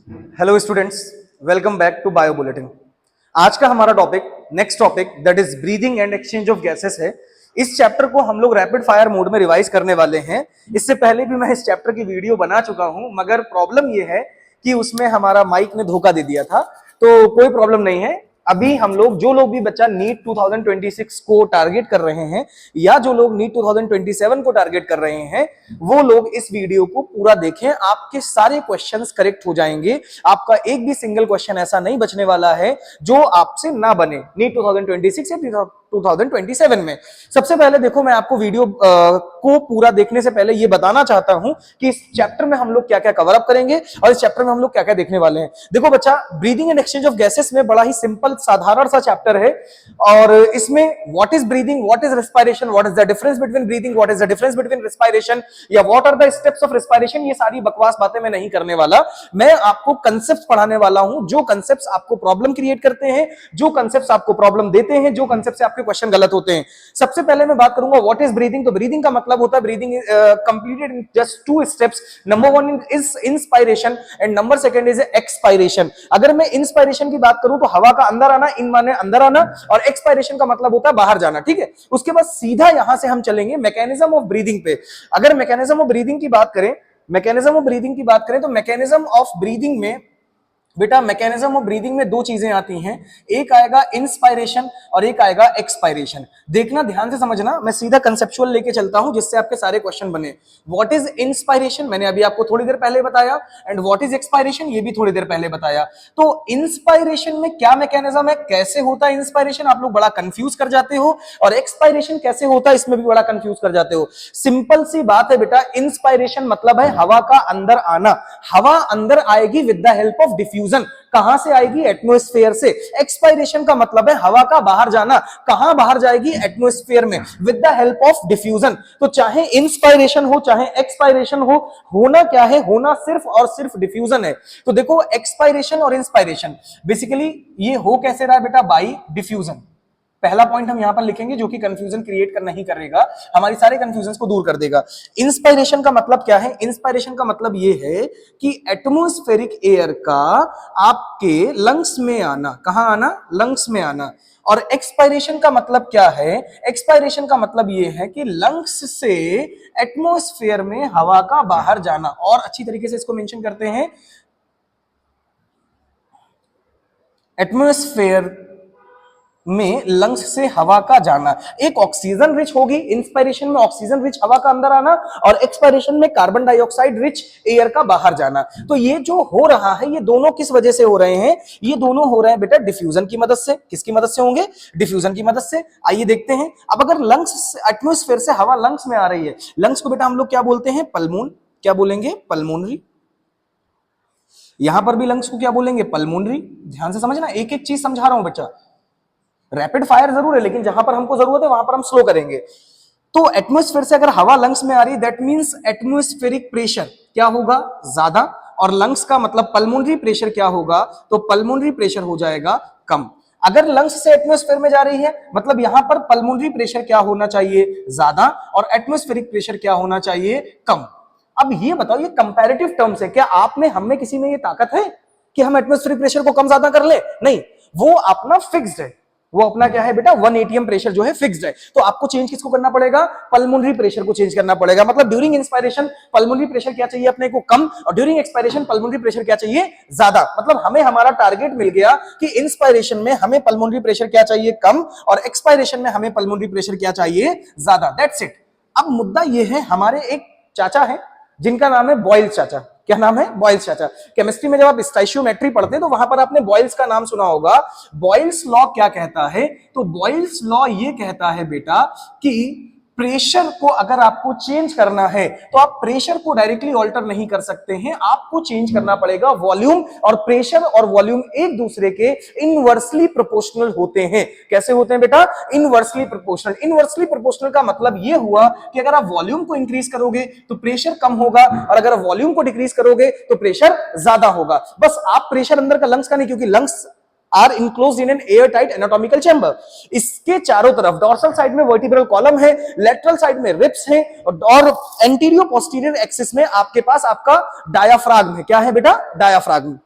Hello students, welcome back to bio bulletin. आज का हमारा topic, next topic that is breathing and exchange of gases है। इस chapter को हम लोग रैपिड फायर मोड में रिवाइज करने वाले हैं। इससे पहले भी मैं इस चैप्टर की वीडियो बना चुका हूं, मगर प्रॉब्लम यह है कि उसमें हमारा माइक ने धोखा दे दिया था। तो कोई प्रॉब्लम नहीं है। अभी हम लोग, जो लोग भी बच्चा नीट 2026 को टारगेट कर रहे हैं या जो लोग नीट 2027 को टारगेट कर रहे हैं, वो लोग इस वीडियो को पूरा देखें। आपके सारे क्वेश्चंस करेक्ट हो जाएंगे। आपका एक भी सिंगल क्वेश्चन ऐसा नहीं बचने वाला है जो आपसे ना बने नीट 2026 या 2027 में। सबसे पहले देखो, मैं आपको वीडियो को पूरा देखने से पहले ये बताना चाहता हूं कि इस चैप्टर में हम लोग क्या क्या कवर अप करेंगे और इस चैप्टर में हम लोग क्या क्या देखने वाले हैं। देखो बच्चा, breathing and exchange of gases में बड़ा ही सिंपल साधारण सा चैप्टर है और इसमें what is breathing, what is respiration, what is the difference between breathing, what is the difference between respiration या what are the steps of respiration, ये सारी बकवास बातें मैं नहीं करने वाला। मैं आपको कंसेप्ट पढ़ाने वाला हूं, जो कंसेप्ट आपको प्रॉब्लम क्रिएट करते हैं, जो कंसेप्ट आपको प्रॉब्लम देते हैं, जो कंसेप्ट से आपके क्वेश्चन गलत होते हैं। सबसे पहले मैं बात करूंगा व्हाट इज ब्रीदिंग। तो ब्रीदिंग का मतलब होता है breathing completed in just two steps. Number one is inspiration and number second is expiration. अगर मैं इंस्पायरेशन की बात करूं तो हवा का अंदर आना, इन माने अंदर आना, और एक्सपायरेशन का मतलब होता है बाहर जाना। ठीक है, उसके बाद सीधा यहां से हम चलेंगे मैकेनिज्म ऑफ ब्रीदिंग पे। अगर मैकेनिज्म ऑफ ब्रीदिंग की बात करें, तो मैकेनिज्म ऑफ ब्रीदिंग में बेटा, मैकेनिज्म ऑफ ब्रीदिंग में दो चीजें आती हैं। एक आएगा इंस्पायरेशन और एक आएगा एक्सपायरेशन। देखना, ध्यान से समझना, मैं सीधा कंसेप्चुअल लेके चलता हूं जिससे आपके सारे क्वेश्चन बने। व्हाट इज इंस्पायरेशन, मैंने अभी आपको थोड़ी देर पहले बताया, एंड व्हाट इज एक्सपायरेशन, ये भी थोड़ी देर पहले बताया। तो इंस्पायरेशन में क्या मैकेनिज्म है, कैसे होता है इंस्पायरेशन, आप लोग बड़ा कंफ्यूज कर जाते हो, और एक्सपायरेशन कैसे होता है, इसमें भी बड़ा कंफ्यूज कर जाते हो। सिंपल सी बात है बेटा, इंस्पायरेशन मतलब है हवा का अंदर आना। हवा अंदर आएगी with the help of diffusion. कहां से आएगी? एटमॉस्फेयर से। एक्सपायरेशन का मतलब है हवा का बाहर जाना। कहां बाहर जाएगी? एटमॉस्फेयर में, with the help of diffusion. तो चाहे इंस्पायरेशन हो चाहे एक्सपायरेशन हो, होना क्या है? होना सिर्फ और सिर्फ डिफ्यूजन है। तो देखो, एक्सपायरेशन और इंस्पायरेशन बेसिकली ये हो कैसे रहा है बेटा? By diffusion. पहला पॉइंट हम यहां पर लिखेंगे जो कि कंफ्यूजन क्रिएट कर नहीं करेगा, हमारी सारे कंफ्यूजन को दूर कर देगा। इंस्पायरेशन का मतलब क्या है? इंस्पायरेशन का मतलब यह है कि एटमॉस्फेरिक एयर का आपके लंग्स में आना। कहां आना? लंग्स में आना। और एक्सपायरेशन का मतलब क्या है? एक्सपायरेशन का मतलब यह है कि लंग्स से एटमॉस्फेयर में हवा का बाहर जाना। और अच्छी तरीके से इसको मेंशन करते हैं, एटमॉस्फेयर में लंग्स से हवा का जाना। एक ऑक्सीजन रिच होगी इंस्पायरेशन में, ऑक्सीजन रिच हवा का अंदर आना, और एक्सपायरेशन में कार्बन डाइऑक्साइड रिच एयर का बाहर जाना। तो ये जो हो रहा है, ये दोनों किस वजह से हो रहे हैं? ये दोनों हो रहे हैं बेटा डिफ्यूजन की मदद से। किसकी मदद से होंगे? डिफ्यूजन की मदद से। आइए देखते हैं। अब अगर लंग्स, एटमॉस्फेयर से हवा लंग्स में आ रही है, लंग्स को बेटा हम लोग क्या बोलते हैं? पल्मोन। क्या बोलेंगे? पल्मोनरी। यहां पर भी लंग्स को क्या बोलेंगे? पल्मोनरी। ध्यान से समझना, एक एक चीज समझा रहा हूं बच्चा। रैपिड फायर जरूर है, लेकिन जहां पर हमको जरूरत है वहां पर हम स्लो करेंगे। तो एटमॉस्फेयर से अगर हवा लंग्स में आ रही, दैट मींस एटमॉस्फेरिक प्रेशर क्या होगा? ज्यादा। और लंग्स का मतलब पल्मोनरी प्रेशर क्या होगा? तो पल्मोनरी प्रेशर हो जाएगा कम। अगर लंग्स से एटमॉस्फेयर में जा रही है, मतलब यहां पर पल्मोनरी प्रेशर क्या होना चाहिए? ज्यादा, और एटमॉस्फेरिक प्रेशर क्या होना चाहिए? कम। अब ये बताओ, ये कंपैरेटिव टर्म्स है। क्या आप में, हम में किसी में ये ताकत है कि हम एटमॉस्फेरिक प्रेशर को कम ज्यादा कर ले? नहीं, वो अपना फिक्स्ड है। वो अपना क्या है बेटा? 1 atm प्रेशर जो है फिक्स्ड है। तो आपको चेंज किसको करना पड़ेगा? पल्मोनरी प्रेशर को चेंज करना पड़ेगा। मतलब ड्यूरिंग इंस्पायरेशन पल्मोनरी प्रेशर क्या चाहिए अपने को? कम, और ड्यूरिंग एक्सपायरेशन पल्मोनरी प्रेशर क्या चाहिए? ज्यादा। मतलब हमें हमारा टारगेट मिल गया कि इंस्पायरेशन में हमें पल्मोनरी प्रेशर क्या चाहिए? कम, और एक्सपायरेशन में हमें पल्मोनरी प्रेशर क्या चाहिए? ज्यादा। That's it. अब मुद्दा यह है, हमारे एक चाचा है जिनका नाम है बॉयल्स चाचा। क्या नाम है? बॉयल्स चाचा। केमिस्ट्री में जब आप स्टोइचियोमेट्री पढ़ते हैं तो वहां पर आपने बॉयल्स का नाम सुना होगा। बॉयल्स लॉ क्या कहता है? तो बॉयल्स लॉ ये कहता है बेटा कि प्रेशर को अगर आपको चेंज करना है तो आप प्रेशर को डायरेक्टली ऑल्टर नहीं कर सकते हैं, आपको चेंज करना पड़ेगा वॉल्यूम। और प्रेशर और वॉल्यूम एक दूसरे के इनवर्सली प्रोपोर्शनल होते हैं। कैसे होते हैं बेटा? Inversely proportional. इनवर्सली प्रोपोर्शनल का मतलब यह हुआ कि अगर आप वॉल्यूम को इंक्रीज करोगे तो प्रेशर कम होगा, और अगर वॉल्यूम को डिक्रीज करोगे तो प्रेशर ज्यादा होगा। बस आप प्रेशर अंदर का लंग्स का नहीं, क्योंकि lungs are enclosed in an air tight anatomical chamber. इसके चारों तरफ डोर्सल साइड में वर्टिब्रल कॉलम है, लेटरल साइड में रिब्स है, और एंटीरियो पोस्टीरियर एक्सिस में आपके पास आपका डायाफ्राग्म है। क्या है बेटा? डायाफ्राग्म।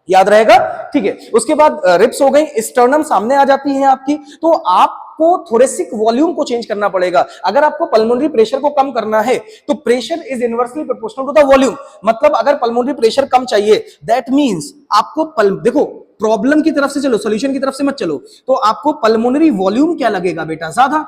याद रहेगा, ठीक है। उसके बाद रिब्स हो गई, स्टर्नम सामने आ जाती है आपकी, तो आपको थोरेसिक वॉल्यूम को चेंज करना पड़ेगा। अगर आपको पल्मोनरी प्रेशर को कम करना है तो pressure is inversely proportional to the volume. मतलब अगर पल्मोनरी प्रेशर कम चाहिए, दैट मींस आपको देखो प्रॉब्लम की तरफ से चलो, सॉल्यूशन की तरफ से मत चलो, तो आपको पल्मोनरी वॉल्यूम क्या लगेगा बेटा, ज्यादा।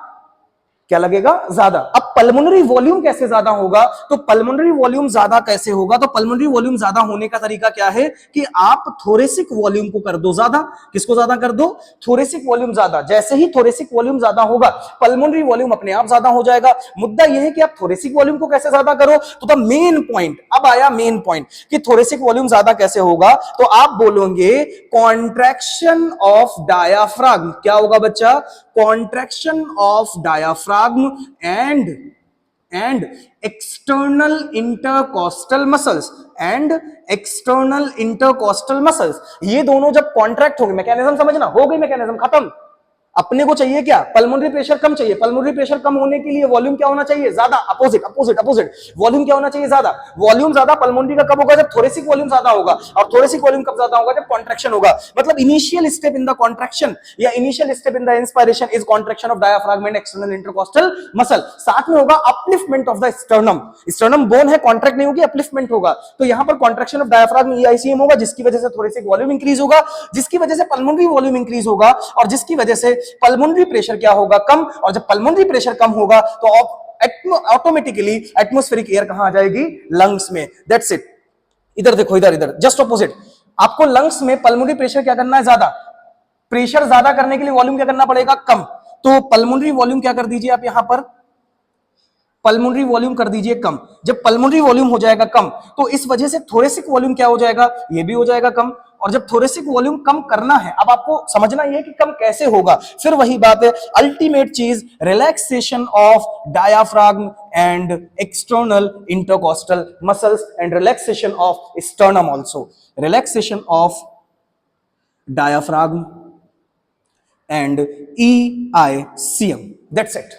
क्या लगेगा, ज्यादा। अब पल्मोनरी वॉल्यूम कैसे ज्यादा होगा, तो पल्मोनरी वॉल्यूम ज्यादा कैसे होगा, तो पल्मोनरी वॉल्यूम ज्यादा होने का तरीका क्या है कि आप थोरेसिक वॉल्यूम को कर दो ज्यादा। किसको ज्यादा कर दो, थोरेसिक वॉल्यूम ज्यादा। जैसे ही थोरेसिक वॉल्यूम ज्यादा होगा, पल्मोनरी वॉल्यूम अपने आप ज्यादा हो जाएगा। मुद्दा यह है कि आप थोरेसिक वॉल्यूम को कैसे ज्यादा करो, तो द मेन पॉइंट, अब आया मेन पॉइंट कि थोरेसिक वॉल्यूम ज्यादा कैसे होगा, तो आप बोलोगे कॉन्ट्रैक्शन ऑफ डायाफ्राम। क्या होगा बच्चा, contraction of diaphragm and external intercostal muscles ये दोनों जब कॉन्ट्रैक्ट होंगे, मैकेनिज्म समझना, हो गई मैकेनिज्म खत्म। अपने को चाहिए क्या, पल्मोनरी प्रेशर कम चाहिए। पल्मोनरी प्रेशर कम होने के लिए वॉल्यूम क्या होना चाहिए, ज्यादा। अपोजिट अपोजिट अपोजिट, वॉल्यूम क्या होना चाहिए, ज्यादा। वॉल्यूम ज्यादा पल्मोनरी का कब होगा, जब थोरेसिक वॉल्यूम ज्यादा होगा। और थोरेसिक वॉल्यूम कब ज्यादा होगा, जब कॉन्ट्रैक्शन होगा। मतलब initial step in the contraction या initial step in the inspiration is contraction of diaphragm and external intercostal muscle. साथ में होगा upliftment of the sternum. Sternum bone है, कॉन्ट्रैक्ट नहीं होगी, अपलिफ्टमेंट होगा। तो यहां पर कॉन्ट्रैक्शन ऑफ डायाफ्राम ईआईसीएम होगा, जिसकी वजह से थोरेसिक वॉल्यूम इंक्रीज होगा, जिसकी वजह से पल्मोनरी वॉल्यूम इंक्रीज होगा, और जिसकी वजह से पल्मोनरी प्रेशर क्या होगा, कम। और जब पल्मोनरी प्रेशर कम होगा तो ऑटोमेटिकली एटमॉस्फेरिक एयर कहां आ जाएगी, लंग्स में। That's it. इधर देखो, इधर इधर जस्ट ऑपोजिट। आपको लंग्स में पल्मोनरी प्रेशर क्या करना है, ज्यादा। प्रेशर ज्यादा करने के लिए वॉल्यूम क्या करना पड़ेगा, कम। तो पल्मोनरी वॉल्यूम क्या कर दीजिए आप यहां पर, पल्मोनरी वॉल्यूम कर दीजिए कम। जब पल्मोनरी वॉल्यूम हो जाएगा कम, तो इस वजह से थोरेसिक वॉल्यूम क्या हो जाएगा, ये भी हो जाएगा कम। और जब थोरेसिक वॉल्यूम कम करना है, अब आपको समझना ये कि कम कैसे होगा। फिर वही बात है, अल्टीमेट चीज, relaxation of diaphragm and external intercostal muscles and relaxation of sternum also. Relaxation of diaphragm and EICM, that's it.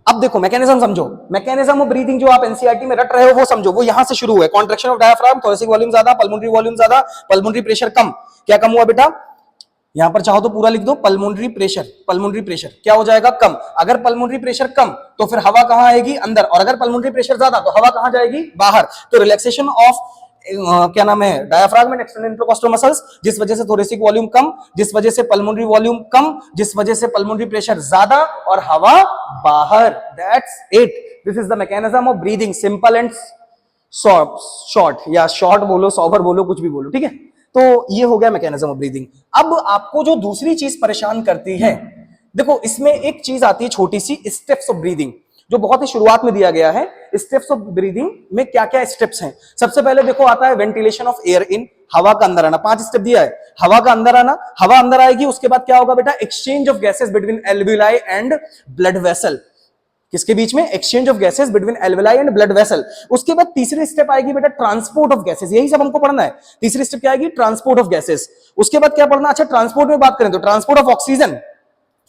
अब देखो मैकेनिज्म समझो, मैकेनिज्म ऑफ ब्रीदिंग जो आप एनसीईआरटी में रट रहे हो वो समझो, वो यहां से शुरू हुआ है। Contraction of diaphragm, thoracic volume ज्यादा, पल्मोनरी वॉल्यूम ज्यादा, पल्मोनरी प्रेशर कम। क्या कम हुआ बेटा, यहां पर चाहो तो पूरा लिख दो, पल्मोनरी प्रेशर क्या हो जाएगा, कम। अगर पल्मोनरी प्रेशर कम तो फिर हवा कहां आएगी, अंदर। और अगर पल्मोनरी प्रेशर ज्यादा तो हवा कहां जाएगी, बाहर। तो रिलैक्सेशन ऑफ क्या नाम है, diaphragm and external intercostal muscles, जिस वजह से थोरेसिक वॉल्यूम कम, जिस वजह से पल्मोनरी वॉल्यूम कम, जिस वजह से पल्मोनरी प्रेशर ज्यादा और हवा बाहर। That's it, this is the mechanism of breathing, simple and short, या शॉर्ट बोलो, सॉबर बोलो, कुछ भी बोलो, ठीक है। तो ये हो गया मैकेनिज्म ऑफ ब्रीदिंग। अब आपको जो दूसरी चीज परेशान करती है, देखो इसमें एक चीज आती है छोटी सी, स्टेप्स ऑफ ब्रीदिंग, जो बहुत ही शुरुआत में दिया गया है। स्टेप्स ऑफ ब्रीदिंग में क्या क्या स्टेप्स हैं, सबसे पहले देखो आता है वेंटिलेशन ऑफ एयर इन, हवा का अंदर आना। 5 स्टेप दिया है, हवा का अंदर आना, हवा अंदर आएगी, उसके बाद क्या होगा बेटा, exchange of gases between alveoli and blood vessel. किसके बीच में, exchange of gases between alveoli and blood vessel. उसके बाद तीसरी स्टेप आएगी बेटा, ट्रांसपोर्ट ऑफ गैसेस, यही सब हमको पढ़ना है। तीसरी स्टेप क्या आएगी, ट्रांसपोर्ट ऑफ गैसेस। उसके बाद क्या पढ़ना, अच्छा ट्रांसपोर्ट में बात करें तो transport of oxygen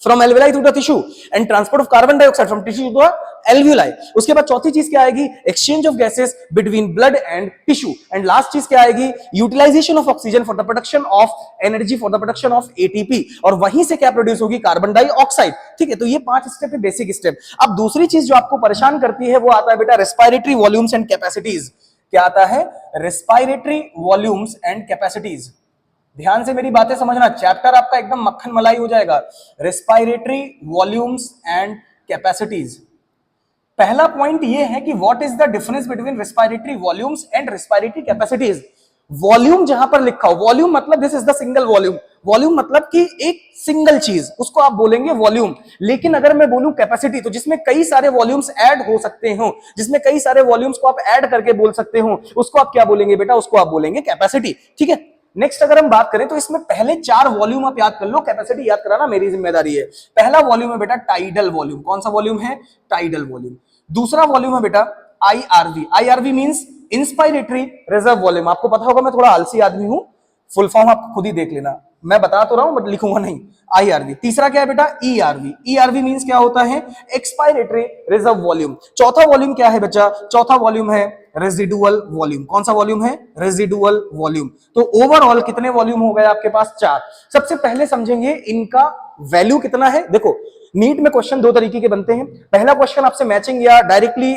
from alveoli to the tissue and transport of carbon dioxide from tissue to the alveoli। उसके बाद चौथी चीज क्या आएगी, exchange of gases between blood and tissue। and last चीज क्या आएगी, utilization of oxygen for the production of energy, for the production of ATP। और वहीं से क्या प्रोड्यूस होगी, कार्बन डाइऑक्साइड। ठीक है, तो ये 5 स्टेप है, बेसिक स्टेप। अब दूसरी चीज जो आपको परेशान करती है वो आता है बेटा रेस्पिरेटरी वॉल्यूम्स एंड कैपेसिटीज। क्या आता है, रेस्पिरेटरी वॉल्यूम्स एंड कैपेसिटीज। ध्यान से मेरी बातें समझना, चैप्टर आपका एकदम मक्खन मलाई हो जाएगा। Respiratory volumes and capacities. पहला पॉइंट ये है कि what is the difference between respiratory volumes and respiratory capacities. Volume जहां पर लिखा हो, वॉल्यूम मतलब this is the single volume, volume मतलब कि एक सिंगल चीज, उसको आप बोलेंगे वॉल्यूम। लेकिन अगर मैं बोलूं कैपेसिटी, तो जिसमें कई सारे वॉल्यूम्स ऐड हो सकते हो, जिसमें कई सारे वॉल्यूम्स को आप ऐड करके बोल सकते हो, उसको आप क्या बोलेंगे बेटा, उसको आप बोलेंगे कैपेसिटी। ठीक है, नेक्स्ट अगर हम बात करें तो इसमें पहले 4 वॉल्यूम आप याद कर लो, कैपेसिटी याद कराना मेरी जिम्मेदारी है। पहला वॉल्यूम है बेटा टाइडल वॉल्यूम। कौन सा वॉल्यूम है, टाइडल वॉल्यूम। दूसरा वॉल्यूम है बेटा IRV. IRV means inspiratory reserve volume. आपको पता होगा मैं थोड़ा आलसी आदमी हूं, फुल फॉर्म आप खुद ही देख लेना, मैं बता तो रहा हूं बट लिखूंगा नहीं। आईआरवी। तीसरा क्या है बेटा, ईआरवी। ईआरवी मींस क्या होता है, एक्सपायरेटरी रिजर्व वॉल्यूम। चौथा वॉल्यूम क्या है बच्चा, चौथा वॉल्यूम है रेजिडुअल वॉल्यूम। कौन सा वॉल्यूम है? Residual volume. तो ओवरऑल कितने वॉल्यूम हो गए आपके पास? 4। सबसे पहले समझेंगे इनका वैल्यू कितना है। देखो नीट में क्वेश्चन दो तरीके के बनते हैं। पहला क्वेश्चन आपसे मैचिंग या डायरेक्टली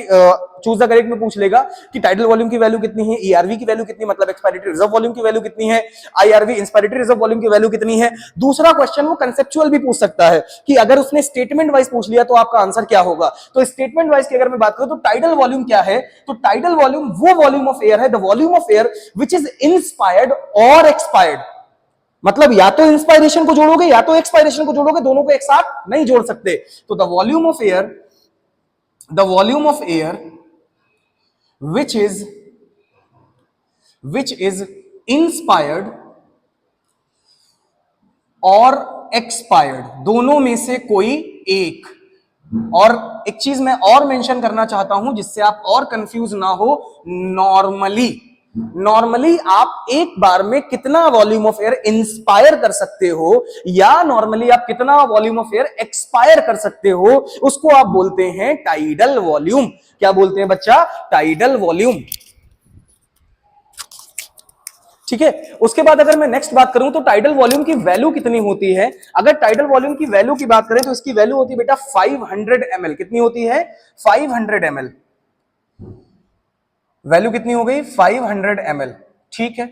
चूज द करेक्ट में पूछ लेगा कि टाइडल वॉल्यूम की वैल्यू कितनी है, ईआरवी की वैल्यू कितनी, मतलब एक्सपायरेटरी रिजर्व वॉल्यूम की वैल्यू कितनी है, आईआरवी इंस्पायरेटरी रिजर्व वॉल्यूम की वैल्यू कितनी है। दूसरा क्वेश्चन वो कंसेप्चुअल भी पूछ सकता है कि अगर उसने स्टेटमेंट वाइज पूछ लिया तो आपका आंसर क्या होगा। तो स्टेटमेंट वाइज की अगर मैं बात करूं तो टाइडल वॉल्यूम क्या है? तो टाइडल वॉल्यूम वो वॉल्यूम ऑफ एयर है, the volume of air which is inspired और एक्सपायर्ड। मतलब या तो इंस्पायरेशन को जोड़ोगे या तो एक्सपायरेशन को जोड़ोगे, दोनों को एक साथ नहीं जोड़ सकते। तो the volume of air, the volume of air which is inspired और एक्सपायर्ड, दोनों में से कोई एक। और एक चीज मैं और मेंशन करना चाहता हूं जिससे आप और कंफ्यूज ना हो, नॉर्मली आप एक बार में कितना वॉल्यूम ऑफ एयर इंस्पायर कर सकते हो या नॉर्मली आप कितना वॉल्यूम ऑफ एयर एक्सपायर कर सकते हो, उसको आप बोलते हैं टाइडल वॉल्यूम। क्या बोलते हैं बच्चा? Tidal volume. ठीक है। उसके बाद अगर मैं नेक्स्ट बात करूं तो टाइडल वॉल्यूम की वैल्यू कितनी होती है। अगर टाइडल वॉल्यूम की वैल्यू की बात करें तो इसकी वैल्यू होती है बेटा 500 ml। कितनी होती है? 500 ml। वैल्यू कितनी हो गई? 500 ml। ठीक है।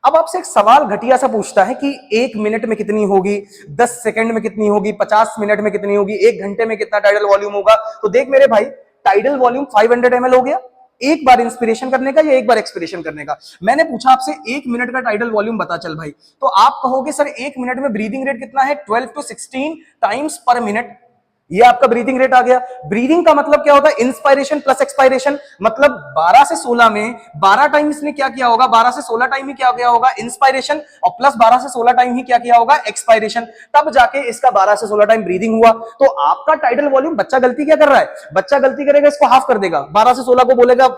अब आपसे एक सवाल घटिया सा पूछता है कि 1 मिनट में कितनी होगी, 10 सेकंड में कितनी होगी, 50 मिनट में कितनी होगी, 1 घंटे में कितना टाइडल वॉल्यूम होगा। तो देख मेरे भाई, टाइडल वॉल्यूम 500 ml हो गया एक बार इंस्पिरेशन करने का या एक बार एक्सपिरेशन करने का। मैंने पूछा आपसे 1 मिनट का टाइडल वॉल्यूम बता चल भाई, तो आप कहोगे सर 1 मिनट में ब्रीदिंग रेट कितना है? 12 to 16 टाइम्स पर मिनट। ये आपका ब्रीदिंग रेट आ गया। ब्रीदिंग का मतलब क्या होता है? Inspiration plus expiration. मतलब 12 से 16 में 12 टाइम इसने क्या किया होगा? 12 से 16 टाइम ही क्या किया होगा? इंस्पायरेशन, और प्लस 12 से 16 टाइम ही क्या किया होगा? एक्सपायरेशन। तब जाके इसका 12 से 16 टाइम ब्रीदिंग हुआ। तो आपका टाइडल वॉल्यूम, बच्चा गलती क्या कर रहा है? बच्चा गलती करेगा, इसको हाफ कर देगा। 12 से 16 को बोलेगा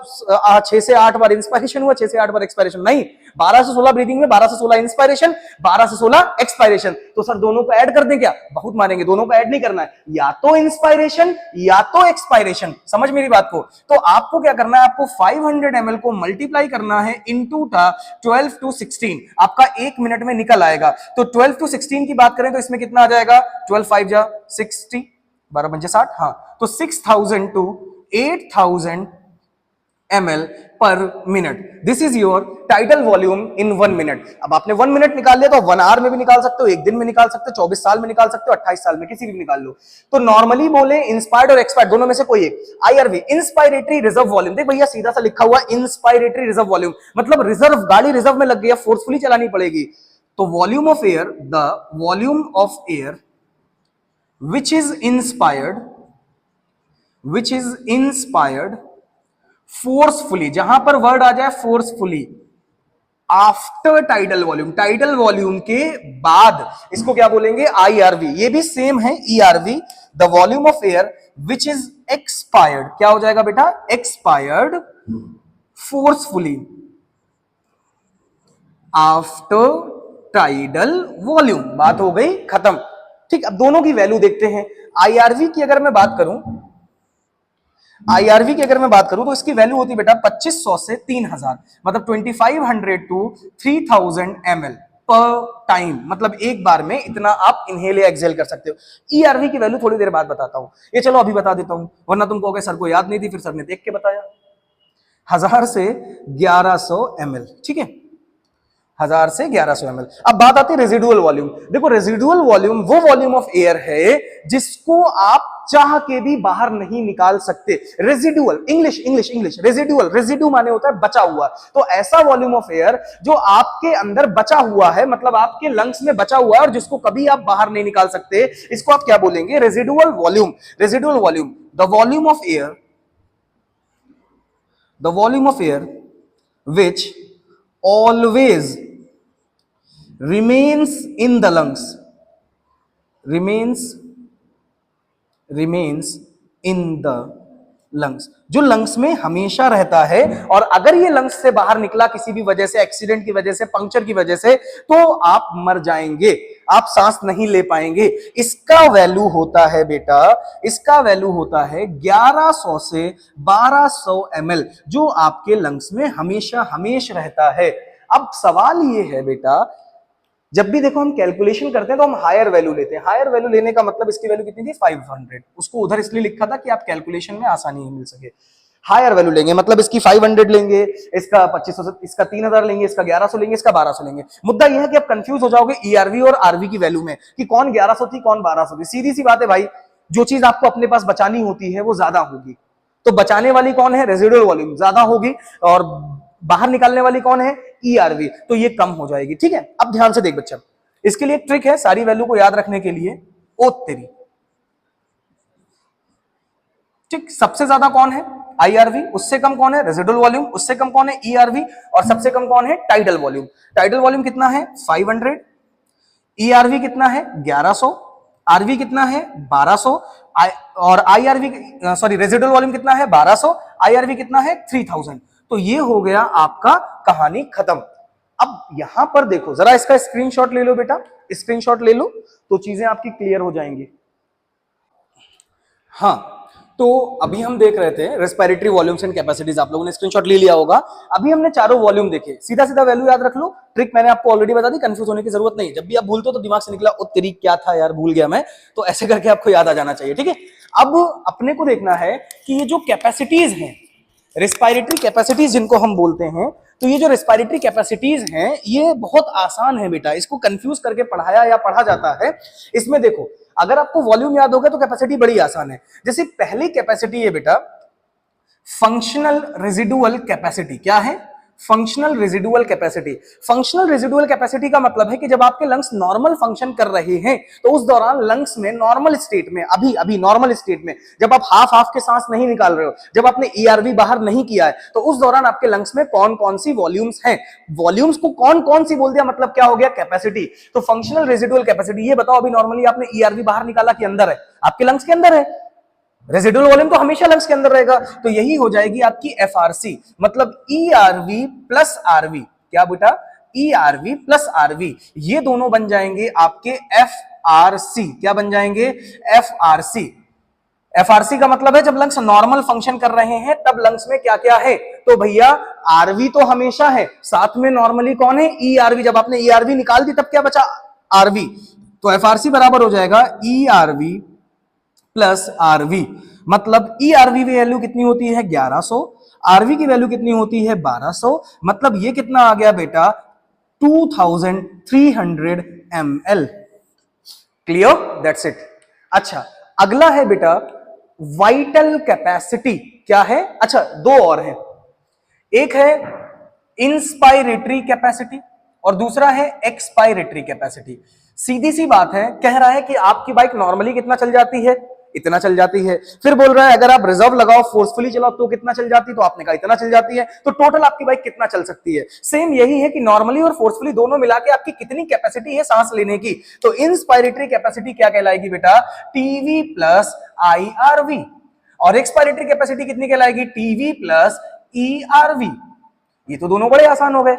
6 से 8 बार इंस्पायरेशन हुआ, 6 से 8 बार एक्सपायरेशन। नहीं, 12 से 16 ब्रीदिंग में, 12 से 16 इंस्पायरेशन, 12 से 16 एक्सपायरेशन। तो सर दोनों को ऐड कर दें क्या? बहुत मानेंगे, दोनों को ऐड नहीं करना है, या तो इंस्पायरेशन या तो एक्सपायरेशन। समझ मेरी बात को। तो आपको क्या करना है? आपको 500 ml को मल्टीप्लाई करना है इनटू 12 to 16। आपका 1 मिनट में निकल आएगा। तो 12 to 16 की बात करें तो इसमें कितना आ जाएगा? 12 5 जा 60, 12 पंजे 60। हाँ, तो 6000 to 8000 ml पर minute. This is your tidal volume in 1 minute. अब आपने 1 मिनट निकाल लिया तो 1 आवर में भी निकाल सकते हो, 1 दिन में निकाल सकते हो, 24 साल में निकाल सकते हो, 28 साल में, किसी भी निकाल लो। तो नॉर्मली बोले इंस्पायर्ड और एक्सपायर्ड, दोनों में से कोई एक। IRV, inspiratory reserve volume. देख भैया सीधा सा लिखा हुआ इंस्पायरेटरी रिजर्व वॉल्यूम, मतलब रिजर्व, गाड़ी रिजर्व में लग गई, फोर्सफुली चलानी पड़ेगी। तो volume of air, the volume of air which is inspired forcefully, जहां पर वर्ड आ जाए forcefully, after tidal volume, tidal volume के बाद, इसको क्या बोलेंगे? आईआरवी। ये भी सेम है, ERV, the volume of air which is expired. क्या हो जाएगा बेटा? Expired forcefully after tidal volume. बात हो गई खत्म। ठीक, अब दोनों की वैल्यू देखते हैं। आईआरवी की अगर मैं बात करूं, आईआरवी की अगर मैं बात करूं तो इसकी वैल्यू होती है बेटा 2500 से 3000, मतलब 2500 to 3000 ml पर टाइम। मतलब एक बार में इतना आप इनहेल या एक्सहेल कर सकते हो। ईआरवी की वैल्यू थोड़ी देर बाद बताता हूं, ये चलो अभी बता देता हूं, वरना तुम कहोगे सर को याद नहीं थी, फिर सर ने देख के बताया। 1000 से 1100 ml। ठीक है, 1000 से 1100 ml। अब बात आती है रेजिडुअल वॉल्यूम। देखो रेजिडुअल वॉल्यूम वो वॉल्यूम ऑफ एयर है जिसको आप चाह के भी बाहर नहीं निकाल सकते। रेजिडुअल, इंग्लिश रेजिडुअल, रेजिडू माने होता है बचा हुआ। तो ऐसा वॉल्यूम ऑफ एयर जो आपके अंदर बचा हुआ है, मतलब आपके लंग्स में बचा हुआ है और जिसको कभी आप बाहर नहीं निकाल सकते, इसको आप क्या बोलेंगे? Residual volume. Residual volume, the volume of air, the volume of air which always remains in the lungs, remains in the lungs, जो लंग्स में हमेशा रहता है, और अगर ये लंग्स से बाहर निकला किसी भी वजह से, एक्सीडेंट की वजह से, पंक्चर की वजह से, तो आप मर जाएंगे, आप सांस नहीं ले पाएंगे। इसका वैल्यू होता है बेटा, इसका वैल्यू होता है 1100 से 1200 ml, जो आपके लंग्स में हमेशा हमेशा रहता है। अब सवाल ये है बेटा, जब भी देखो हम कैलकुलेशन करते हैं तो हम हायर वैल्यू लेते हैं। हायर वैल्यू लेने का मतलब इसकी वैल्यू कितनी थी 500, उसको उधर इसलिए लिखा था कि आप कैलकुलेशन में आसानी मिल सके। हायर वैल्यू लेंगे मतलब इसकी 500 लेंगे, इसका 2500, इसका 3000 लेंगे, इसका 1100 लेंगे, इसका 1200 लेंगे। मुद्दा यह है कि आप कंफ्यूज हो जाओगे ईआरवी और आरवी की वैल्यू में कि कौन 1100 थी कौन 1200 थी। सीधी सी बात है भाई, जो चीज आपको अपने पास बचानी होती है वो ज्यादा होगी, तो बचाने वाली कौन है, रेजिडुअल वॉल्यूम ज्यादा होगी, और बाहर निकालने वाली कौन है, ईआरवी, तो ये कम हो जाएगी। ठीक है, अब ध्यान से देख बच्चा, इसके लिए एक ट्रिक है सारी वैल्यू को याद रखने के लिए। ओ तेरी, ठीक, सबसे ज्यादा कौन है, आईआरवी, उससे कम कौन है, रेजिडुअल वॉल्यूम, उससे कम कौन है, ईआरवी, और सबसे कम कौन है, टाइडल वॉल्यूम। टाइडल वॉल्यूम कितना है 500, ईआरवी कितना है 1100, आरवी कितना है 1200, और आईआरवी सॉरी रेजिडुअल वॉल्यूम कितना है 1200, आईआरवी कितना है 3000। तो ये हो गया आपका कहानी खत्म। अब यहां पर देखो जरा, इसका स्क्रीनशॉट ले लो बेटा, स्क्रीनशॉट ले लो तो चीजें आपकी क्लियर हो जाएंगी। हाँ, तो अभी हम देख रहे थे रेस्पिरेटरी वॉल्यूम्स एंड कैपेसिटीज, आप लोगों ने स्क्रीनशॉट ले लिया होगा। अभी हमने चारों वॉल्यूम देखे, सीधा सीधा वैल्यू याद रख लो। ट्रिक मैंने आपको ऑलरेडी बता दी, कंफ्यूज होने की जरूरत नहीं। जब भी आप भूलते हो तो दिमाग से निकला ओ तेरी क्या था यार, भूल गया मैं, तो ऐसे करके आपको याद आ जाना चाहिए। ठीक है, अब अपने को देखना है कि ये जो कैपेसिटीज हैं, रेस्पिरेटरी कैपेसिटीज जिनको हम बोलते हैं, तो ये जो रेस्पिरेटरी कैपेसिटीज हैं ये बहुत आसान है बेटा, इसको कंफ्यूज करके पढ़ाया या पढ़ा जाता है। इसमें देखो, अगर आपको वॉल्यूम याद होगा तो कैपेसिटी बड़ी आसान है। जैसे पहली कैपेसिटी है बेटा फंक्शनल रेजिडुअल कैपेसिटी। क्या है, functional residual capacity. Functional residual capacity का मतलब है कि जब आपके लंग्स नॉर्मल फंक्शन कर रहे हैं तो उस दौरान लंग्स में नॉर्मल स्टेट में, अभी नॉर्मल स्टेट में, जब आप हाफ हाफ के सांस नहीं निकाल रहे हो, जब आपने ईआरवी बाहर नहीं किया है, तो उस दौरान आपके लंग्स में कौन कौन सी वॉल्यूम्स हैं। वॉल्यूम्स को कौन कौन सी बोल दिया, मतलब क्या हो गया, कैपेसिटी। तो फंक्शनल रेजिडुअल कैपेसिटी, ये बताओ अभी नॉर्मली आपने ईआरवी बाहर निकाला कि अंदर है, आपके लंग्स के अंदर है, रेजिडुअल वॉल्यूम तो हमेशा लंग्स के अंदर रहेगा, तो यही हो जाएगी आपकी एफआरसी, मतलब ईआरवी प्लस आरवी। क्या बेटा, ईआरवी प्लस आरवी, ये दोनों बन जाएंगे आपके एफआरसी। क्या बन जाएंगे, एफआरसी। एफआरसी का मतलब है जब लंग्स नॉर्मल फंक्शन कर रहे हैं तब लंग्स में क्या क्या है, तो भैया आरवी तो हमेशा है, साथ में नॉर्मली कौन है, ईआरवी। जब आपने ईआरवी निकाल दी तब क्या बचा, आरवी, तो एफआरसी बराबर हो जाएगा ईआरवी प्लस आरवी। मतलब ईआरवी की वैल्यू कितनी होती है 1100, आरवी की वैल्यू कितनी होती है 1200, मतलब ये कितना आ गया बेटा 2300 ml। Clear, that's it. अच्छा, अगला है बेटा वाइटल कैपेसिटी। क्या है, अच्छा दो और है, एक है इंस्पायरेटरी कैपेसिटी और दूसरा है एक्सपायरेटरी कैपेसिटी। सीधी सी बात है, कह रहा है कि आपकी बाइक नॉर्मली कितना चल जाती है, इतना चल जाती है, फिर बोल रहा है अगर आप रिजर्व लगाओ, फोर्सफुली चलाओ तो कितना चल जाती है, तो आपने कहा इतना चल जाती है, तो टोटल आपकी बाइक कितना चल सकती है। सेम यही है कि नॉर्मली और फोर्सफुली दोनों मिला के आपकी कितनी कैपेसिटी है सांस लेने की, तो इंस्पायरेटरी कैपेसिटी क्या कहलाएगी बेटा, टीवी प्लस आईआरवी, और एक्सपायरेटरी कैपेसिटी कितनी कहलाएगी, टीवी प्लस ईआरवी। ये तो दोनों बड़े आसान हो गए।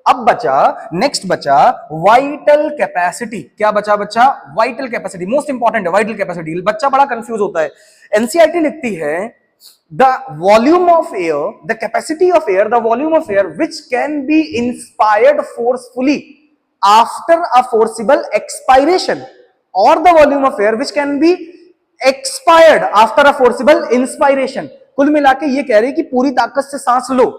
अब बचा, नेक्स्ट बचा वाइटल कैपेसिटी। क्या बचा बच्चा, वाइटल कैपेसिटी, मोस्ट इंपॉर्टेंट है वाइटल कैपेसिटी। बच्चा बड़ा कंफ्यूज होता है, एनसीईआरटी लिखती है the volume of air, the capacity of air, the volume of air which can be inspired forcefully after a forcible expiration, और the volume of air which can be expired after a forcible inspiration. कुल मिला के ये कह रही कि पूरी ताकत से सांस लो।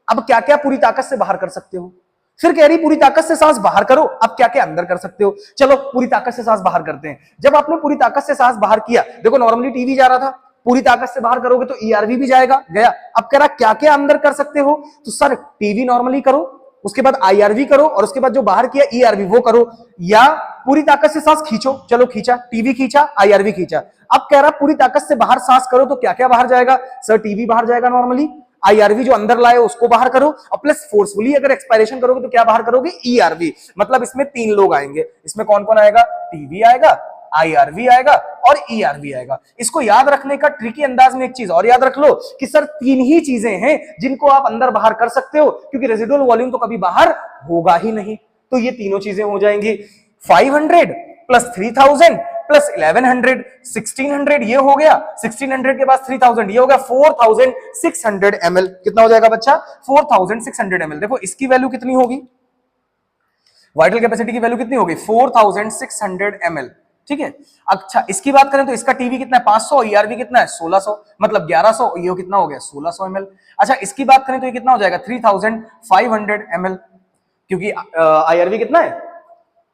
अब क्या क्या पूरी ताकत से बाहर कर सकते हो, फिर कह रही पूरी ताकत से सांस बाहर करो, अब क्या क्या अंदर कर सकते हो। चलो पूरी ताकत से सांस बाहर करते हैं। जब आपने पूरी ताकत से सांस बाहर किया, देखो नॉर्मली टीवी जा रहा था, पूरी ताकत से बाहर करोगे तो ईआरवी भी जाएगा, गया। अब कह रहा क्या क्या अंदर कर सकते हो, तो सर टीवी नॉर्मली करो, उसके बाद आईआरवी करो, और उसके बाद जो बाहर किया ईआरवी वो करो, या पूरी ताकत से सांस खींचो, चलो खींचा, टीवी खींचा, आईआरवी खींचा। अब कह रहा पूरी ताकत से बाहर सांस करो तो क्या क्या बाहर जाएगा, सर टीवी बाहर जाएगा नॉर्मली, आईआरवी जो अंदर लाए उसको बाहर करो, और प्लस फोर्सफुली अगर एक्सपायरेशन करोगे तो क्या बाहर करोगे, ईआरवी। मतलब इसमें तीन लोग आएंगे, इसमें कौन कौन आएगा, टीवी आएगा, IRV आएगा और ERV आएगा। इसको याद रखने का ट्रिकी अंदाज में एक चीज और याद रख लो कि सर तीन ही चीजें हैं जिनको आप अंदर बाहर कर सकते हो, क्योंकि रेजिडुअल वॉल्यूम तो कभी बाहर होगा ही नहीं। तो ये तीनों चीजें हो जाएंगी, 500 प्लस 3000 प्लस 1100, 1600 ये हो गया, 1600 के बाद 3000 ये हो गया, 4600 ml। कितना हो जाएगा बच्चा? 4600 ml। देखो इसकी वैल्यू कितनी होगी, वाइटल कैपेसिटी की वैल्यू कितनी होगी? 4600 ml। ठीक है, अच्छा इसकी बात करें तो इसका टीवी कितना है? 500, ERV कितना है? 1600, मतलब 1100, ये कितना हो गया? 1600 ml। अच्छा इसकी बात करें तो ये कितना हो जाएगा? 3500 ml, क्योंकि IRV कितना है?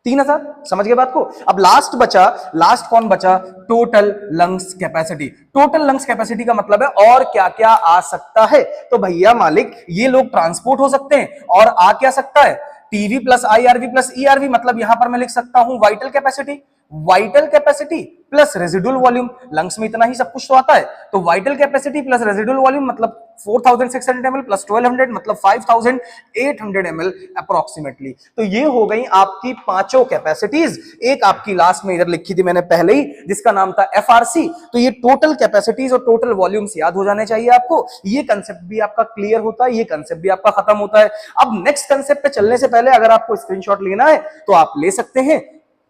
3000। समझ गए बात को? अब लास्ट बचा, लास्ट कौन बचा? Total lungs capacity. Total lungs capacity का मतलब है और क्या क्या आ सकता है। तो भैया मालिक ये लोग ट्रांसपोर्ट हो सकते हैं और आ क्या सकता है? TV plus IRV plus ERV, मतलब यहां पर मैं लिख सकता हूं vital capacity, vital capacity plus residual volume. Lungs में इतना ही सब कुछ तो आता है, तो vital capacity plus residual volume मतलब 4600 ml प्लस 1200 मतलब 5800 ml अप्रोक्सीमेटली। तो ये हो गई आपकी पांचों कैपेसिटीज। एक आपकी लास्ट में इधर लिखी थी मैंने पहले ही, जिसका नाम था FRC। तो ये टोटल कैपेसिटीज और टोटल वॉल्यूम्स याद हो जाने चाहिए आपको। ये कंसेप्ट भी आपका क्लियर होता है, ये कंसेप्ट भी आपका खत्म होता है। अब नेक्स्ट कंसेप्ट पे चलने से पहले अगर आपको स्क्रीनशॉट लेना है तो आप ले सकते हैं।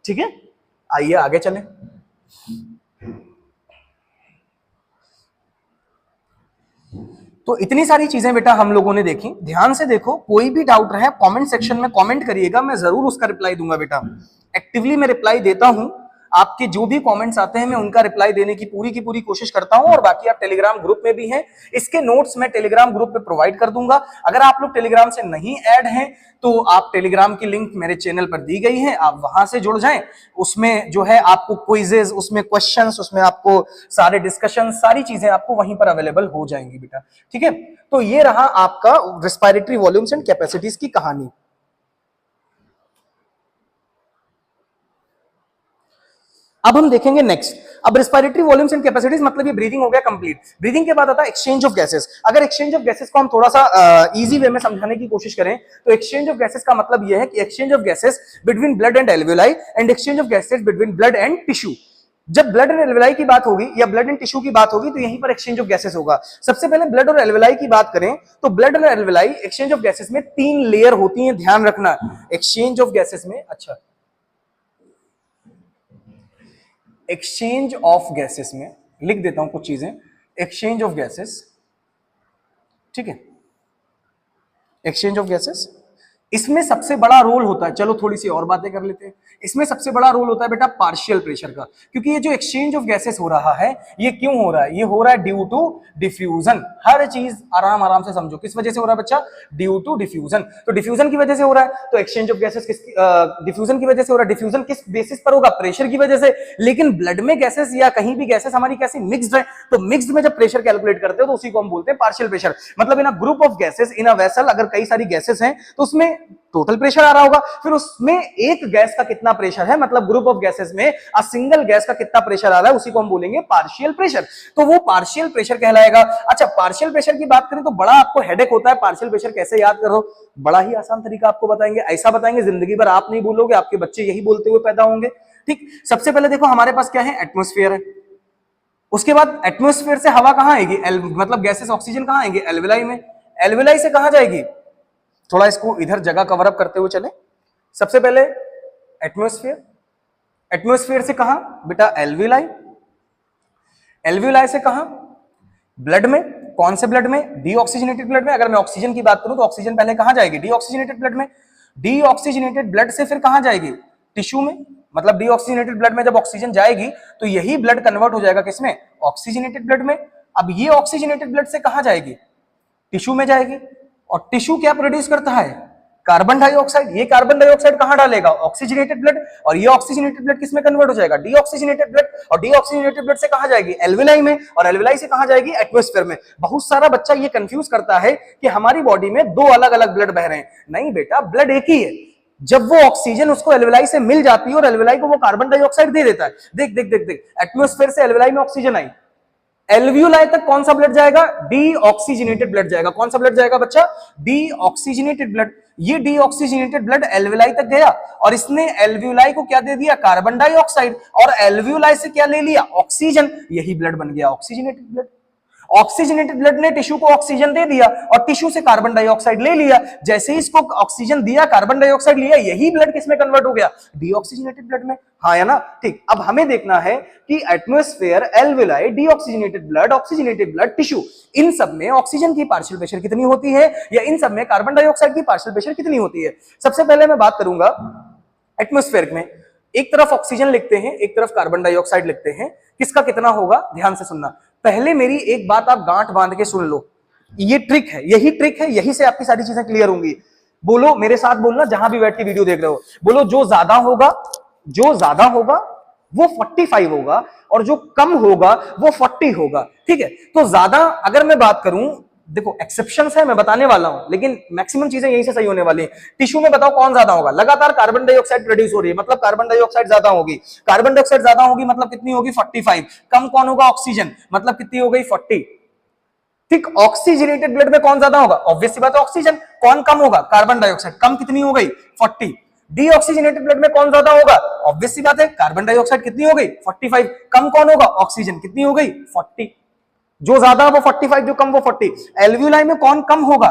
ठीक है, आइए आगे चलें। तो इतनी सारी चीजें बेटा हम लोगों ने देखी, ध्यान से देखो, कोई भी डाउट रहे कमेंट सेक्शन में कमेंट करिएगा, मैं जरूर उसका रिप्लाई दूंगा बेटा। एक्टिवली मैं रिप्लाई देता हूं, आपके जो भी कमेंट्स आते हैं मैं उनका रिप्लाई देने की पूरी कोशिश करता हूं। और बाकी आप टेलीग्राम ग्रुप में भी हैं, इसके नोट्स मैं टेलीग्राम ग्रुप पे प्रोवाइड कर दूंगा। अगर आप लोग टेलीग्राम से नहीं ऐड हैं तो आप टेलीग्राम की लिंक मेरे चैनल पर दी गई है, आप वहां से जुड़ जाएं। उसमें जो है आपको क्विजेस, उसमें क्वेश्चंस, उसमें आपको सारे डिस्कशन, सारी चीजें आपको वहीं पर अवेलेबल हो जाएंगी बेटा। ठीक है, तो ये रहा आपका रेस्पिरेटरी वॉल्यूम्स एंड कैपेसिटीज की कहानी। अब हम देखेंगे नेक्स्ट। अब रेस्पिरेटरी वॉल्यूम्स एंड कैपेसिटीज मतलब ये ब्रीदिंग हो गया कंप्लीट। ब्रीदिंग के बाद आता है एक्सचेंज ऑफ गैसेस। अगर एक्सचेंज ऑफ गैसेस को हम थोड़ा सा इजी वे में समझाने की कोशिश करें तो एक्सचेंज ऑफ गैसेस का मतलब ये है कि exchange of gases between blood and alveoli and exchange of gases between blood and tissue. जब ब्लड एंड एल्वियोलाई की बात होगी या ब्लड एंड टिश्यू की बात होगी तो यहीं पर एक्सचेंज ऑफ गैसेस होगा। सबसे पहले ब्लड और एल्वियोलाई की बात करें तो ब्लड और एल्वियोलाई एक्सचेंज ऑफ गैसेस में 3 लेयर होती हैं, ध्यान रखना। एक्सचेंज ऑफ गैसेस में, अच्छा एक्सचेंज ऑफ गैसेस में लिख देता हूं कुछ चीजें। एक्सचेंज ऑफ गैसेस, ठीक है, एक्सचेंज ऑफ गैसेस, इसमें सबसे बड़ा रोल होता है, चलो थोड़ी सी और बातें कर लेते हैं। इसमें सबसे बड़ा रोल होता है बेटा पार्शियल प्रेशर का, क्योंकि ये जो एक्सचेंज ऑफ गैसेस हो रहा है ये क्यों हो रहा है? ये हो रहा है ड्यू टू डिफ्यूजन। हर चीज आराम आराम से समझो, किस वजह से हो रहा है बच्चा? Due to diffusion. तो डिफ्यूजन की वजह से हो रहा है, तो एक्सचेंज ऑफ गैसेस किस डिफ्यूजन की वजह से हो रहा है। डिफ्यूजन किस बेसिस पर होगा? प्रेशर की वजह से। लेकिन ब्लड में गैसेस या कहीं भी गैसेस हमारी कैसी मिक्स्ड है, तो मिक्स्ड में जब प्रेशर कैलकुलेट करते हो तो उसी को हम बोलते हैं पार्शियल प्रेशर। मतलब in a group of gases in a vessel अगर कई सारी गैसेस हैं तो उसमें टोटल प्रेशर आ रहा होगा, फिर उसमें एक गैस का कितना प्रेशर है, मतलब ग्रुप ऑफ गैसेस में अ सिंगल गैस का कितना प्रेशर आ रहा है, उसी को हम बोलेंगे पार्शियल प्रेशर। तो वो पार्शियल प्रेशर कहलाएगा। अच्छा पार्शियल प्रेशर की बात करें तो बड़ा आपको हेडेक होता है, पार्शियल प्रेशर कैसे याद करो? बड़ा ही आसान तरीका आपको बताएंगे, ऐसा बताएंगे जिंदगी भर आप नहीं बोलोगे, आपके बच्चे यही बोलते हुए पैदा होंगे। ठीक, सबसे पहले देखो हमारे पास क्या है? एटमॉस्फेयर है। उसके बाद एटमॉस्फेयर से हवा कहां आएगी? मतलब गैसेस ऑक्सीजन कहां आएंगे? एल्वियोलाई में। एल्वियोलाई से कहां जाएगी? थोड़ा इसको इधर जगह कवर अप करते हुए चले। सबसे पहले एटमॉस्फेयर, एटमॉस्फेयर से कहां बेटा? एल्वियोलाई। एल्वियोलाई से कहां? ब्लड में। कौन से ब्लड में? डीऑक्सीजनेटेड ब्लड में। अगर मैं ऑक्सीजन की बात करूं तो ऑक्सीजन पहले कहां जाएगी? डीऑक्सीजनेटेड ब्लड में। डीऑक्सीजनेटेड ब्लड से फिर कहां जाएगी? टिश्यू में। मतलब डीऑक्सीजनेटेड ब्लड में जब ऑक्सीजन जाएगी तो यही ब्लड कन्वर्ट हो जाएगा किसमें? ऑक्सीजनेटेड ब्लड में। अब ये ऑक्सीजनेटेड ब्लड से कहां जाएगी? टिश्यू में जाएगी। और टिश्यू क्या प्रोड्यूस करता है? Carbon dioxide. ये कार्बन डाइऑक्साइड कहां डालेगा? Oxygenated blood. और ये ऑक्सीजनेटेड ब्लड किसमें कन्वर्ट हो जाएगा? Deoxygenated blood. और डीऑक्सीजनेटेड ब्लड से कहां जाएगी? एल्वियोलाई में। और एल्वियोलाई से कहां जाएगी? एटमॉस्फेयर में। बहुत सारा बच्चा ये कंफ्यूज करता है कि हमारी बॉडी में दो अलग अलग ब्लड बह रहे हैं। नहीं बेटा, ब्लड एक ही है। जब वो ऑक्सीजन उसको एल्वियोलाई से मिल जाती है और एल्वियोलाई को वो कार्बन डाइऑक्साइड दे देता है। देख देख देख देख, एटमॉस्फेयर से एल्वियोलाई में ऑक्सीजन आई, एल्वियोलाई तक कौन सा ब्लड जाएगा? डीऑक्सीजनेटेड ब्लड जाएगा। कौन सा ब्लड जाएगा बच्चा? Deoxygenated blood. ये डीऑक्सीजनेटेड ब्लड एल्वेलाई तक गया और इसने एल्व्यूलाई को क्या दे दिया, कार्बन डाइऑक्साइड, और एल्व्यूलाई से क्या ले लिया, ऑक्सीजन। यही ब्लड बन गया ऑक्सीजनेटेड ब्लड। ऑक्सीजनेटेड ब्लड ने टिश्यू को ऑक्सीजन दे दिया और टिश्यू से कार्बन डाइऑक्साइड ले लिया। जैसे ही इसको ऑक्सीजन दिया, कार्बन डाइऑक्साइड लिया, यही ब्लड किसमें कन्वर्ट हो गया, डीऑक्सीजनेटेड ब्लड में। हाँ या ना, ठीक। अब हमें देखना है कि atmosphere, alveoli, deoxygenated blood, oxygenated blood, tissue, इन सब में ऑक्सीजन की पार्शियल प्रेशर कितनी होती है, या इन सब में कार्बन डाइऑक्साइड की पार्शियल प्रेशर कितनी होती है। सबसे पहले मैं बात करूंगा एटमॉस्फेयर में, एक तरफ ऑक्सीजन लिखते हैं, एक तरफ कार्बन डाइऑक्साइड लिखते हैं, किसका कितना होगा, ध्यान से सुनना। पहले मेरी एक बात आप गांठ बांध के सुन लो, ये ट्रिक है, यही ट्रिक है, यही से आपकी सारी चीजें क्लियर होंगी। बोलो, मेरे साथ बोलना, जहां भी बैठ के वीडियो देख रहे हो, बोलो जो ज्यादा होगा, जो ज्यादा होगा वो 45 होगा और जो कम होगा वो 40 होगा, ठीक है। तो ज्यादा अगर मैं बात करूं, देखो एक्सेप्शंस है, मैं बताने वाला हूं, लेकिन मैक्सिमम चीजें यहीं से सही होने वाली हैं। टिश्यू में बताओ कौन ज्यादा होगा, लगातार कार्बन डाइऑक्साइड प्रोड्यूस हो रही है, मतलब कार्बन डाइऑक्साइड ज्यादा होगी। कार्बन डाइऑक्साइड ज्यादा होगी मतलब कितनी होगी, 45। कम कौन होगा, ऑक्सीजन, मतलब कितनी हो गई, 40। ठीक। ऑक्सीजनेटेड ब्लड में कौन ज्यादा होगा, ऑब्वियस सी बात है ऑक्सीजन। कौन कम होगा, कार्बन डाइऑक्साइड। कम कितनी हो गई, 40। डीऑक्सीजनेटेड ब्लड में कौन ज्यादा होगा, ऑब्वियस सी बात है कार्बन डाइऑक्साइड कितनी हो गई, 45। कम कौन होगा, ऑक्सीजन, कितनी हो गई, 40। जो ज्यादा वो 45, जो कम वो 40। एल्व्यूलाई में कौन कम होगा,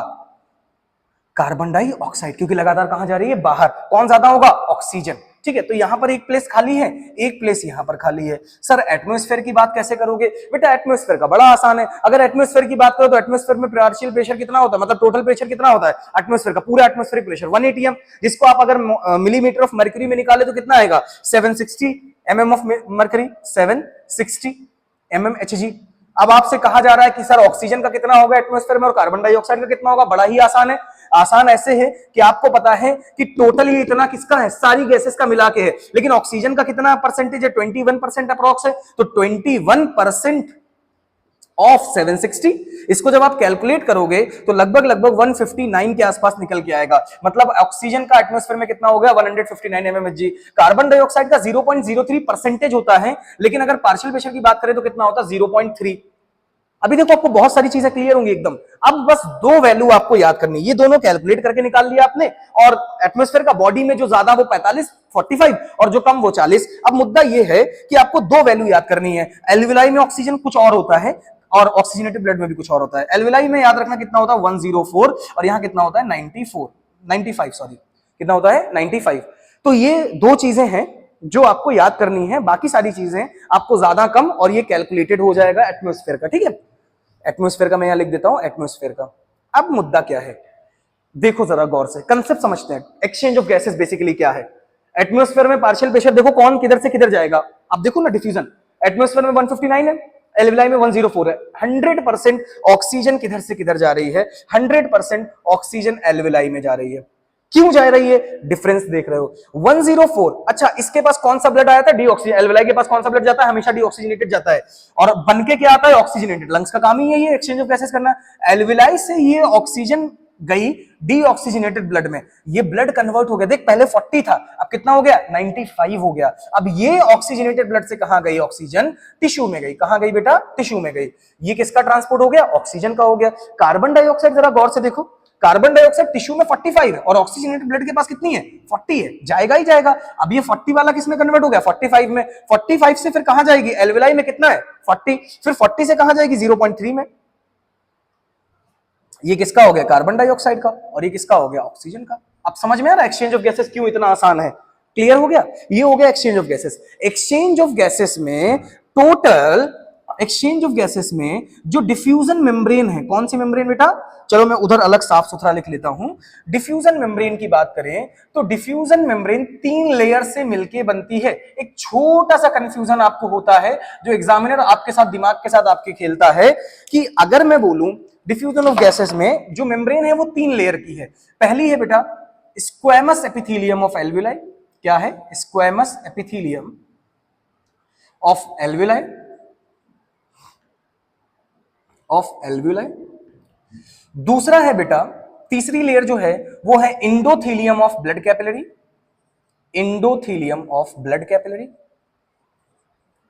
कार्बन डाइऑक्साइड, क्योंकि लगातार कहां जा रही है, बाहर। कौन ज्यादा होगा, ऑक्सीजन, ठीक है। तो यहां पर एक प्लेस खाली है, एक प्लेस यहां पर खाली है। सर एटमॉस्फेयर की बात कैसे करोगे, बेटा एटमॉस्फेयर का बड़ा आसान है। अगर एटमॉस्फेयर की बात करो तो एटमॉस्फेयर में पार्शियल प्रेशर कितना होता है, मतलब टोटल प्रेशर कितना होता है एटमॉस्फेयर का, पूरा एटमॉस्फेरिक प्रेशर 180 एम, जिसको आप अगर मिलीमीटर ऑफ मर्क्यूरी में निकाले तो कितना आएगा, 760 mm ऑफ मर्क्यूरी, 760 mmHg। अब आपसे कहा जा रहा है कि सर ऑक्सीजन का कितना होगा एटमॉस्फेयर में और कार्बन डाइऑक्साइड का कितना होगा। बड़ा ही आसान है। आसान ऐसे है कि आपको पता है कि टोटल ये इतना किसका है, सारी गैसेस का मिला के है, लेकिन ऑक्सीजन का कितना परसेंटेज है, 21% अप्रोक्स है। तो 21% ऑफ 760, इसको जब आप कैलकुलेट करोगे तो लगभग 159 के आसपास निकल के आएगा। मतलब ऑक्सीजन का एटमॉस्फेयर में कितना हो गया, 159 mmHg। कार्बन डाइऑक्साइड का 0.03% होता है, लेकिन अगर पार्शियल प्रेशर की बात करें तो कितना होता है, 0.3। अभी देखो आपको बहुत सारी चीजें क्लियर होंगी एकदम। अब बस दो वैल्यू आपको याद करनी, ये दोनों कैलकुलेट करके निकाल लिया आपने, और एटमॉस्फेयर का बॉडी में जो ज्यादा वो 45 और जो कम वो 40। अब मुद्दा ये है कि आपको दो वैल्यू याद करनी है। एल्वेलाई में ऑक्सीजन कुछ और होता है और ऑक्सीजनेटेड ब्लड में भी कुछ और होता है। एल्वेलाई में याद रखना कितना होता है, 104, और यहां कितना होता है, 95, सॉरी कितना होता है, 95। तो ये दो चीजें हैं जो आपको याद करनी है, बाकी सारी चीजें आपको ज्यादा कम, और ये कैलकुलेटेड हो जाएगा एटमॉस्फेयर का, ठीक है। एटमॉस्फेयर का मैं यहां लिख देता हूं, एटमॉस्फेयर का। अब मुद्दा क्या है, देखो जरा गौर से, कंसेप्ट समझते हैं। एक्सचेंज ऑफ गैसेस बेसिकली क्या है। एटमॉस्फेयर में पार्शियल प्रेशर देखो कौन किधर से किधर जाएगा, अब देखो ना डिफ्यूजन। एटमॉस्फेयर में 159 है, एल्वेलाई में 104 है। 100% ऑक्सीजन किधर से किधर जा रही है, 100% ऑक्सीजन एल्वेलाई में जा रही है। क्यों जा रही है, डिफरेंस देख रहे हो, 104। अच्छा, इसके पास कौन सा ब्लड आया था, डीऑक्सीजन। एल्वेलाई के पास कौन सा ब्लड जाता है, हमेशा डीऑक्सीजनेटेड जाता है, और बनके क्या आता है, ऑक्सीजनेटेड। लंग्स का काम ही यही है, एक्सचेंज ऑफ गैसेस करना। एल्वेलाई से ये ऑक्सीजन गई डीऑक्सीजनेटेड ब्लड में, ये ब्लड कन्वर्ट हो गया। देख पहले 40 था, अब कितना हो गया, 95 हो गया। अब ये ऑक्सीजनेटेड ब्लड से कहां गई, ऑक्सीजन टिश्यू में गई। कहां गई बेटा, टिश्यू में गई। ये किसका ट्रांसपोर्ट हो गया, ऑक्सीजन का हो गया। कार्बन डाइऑक्साइड जरा गौर से देखो, कार्बन डाइऑक्साइड टिश्यू में 45 है और ऑक्सीजनेटेड ब्लड के पास कितनी है, 40 है, जाएगा ही जाएगा। अब ये 40 वाला किसमें कन्वर्ट हो गया, 45 में। 45 से फिर कहां जाएगी, एल्वेलाई में कितना है, 40, फिर 40 से कहां जाएगी, 0.3 में। ये किसका हो गया, कार्बन डाइऑक्साइड का, और ये किसका हो गया, ऑक्सीजन का। अब समझ में आ रहा है एक्सचेंज ऑफ गैसेस क्यों इतना आसान है, क्लियर हो गया। ये हो गया exchange of gases. Exchange of gases में टोटल, एक्सचेंज ऑफ गैसेस में जो डिफ्यूजन मेम्ब्रेन है, कौन सी मेम्ब्रेन बेटा, चलो मैं उधर अलग साफ सुथरा लिख लेता हूं। डिफ्यूजन मेम्ब्रेन की बात करें तो डिफ्यूजन मेम्ब्रेन 3 लेयर से मिलके बनती है। एक छोटा सा कंफ्यूजन आपको होता है, जो एग्जामिनर आपके साथ, दिमाग के साथ आपके खेलता है, कि अगर मैं बोलूं डिफ्यूजन ऑफ गैसेस में जो मेम्ब्रेन है वो 3 लेयर की है। पहली है बेटा स्क्वैमस एपिथेलियम ऑफ एल्वेलाई। क्या है, squamous epithelium of alveoli, of alveoli. दूसरा है बेटा, तीसरी लेयर जो है वो है endothelium of blood capillary, endothelium of blood capillary.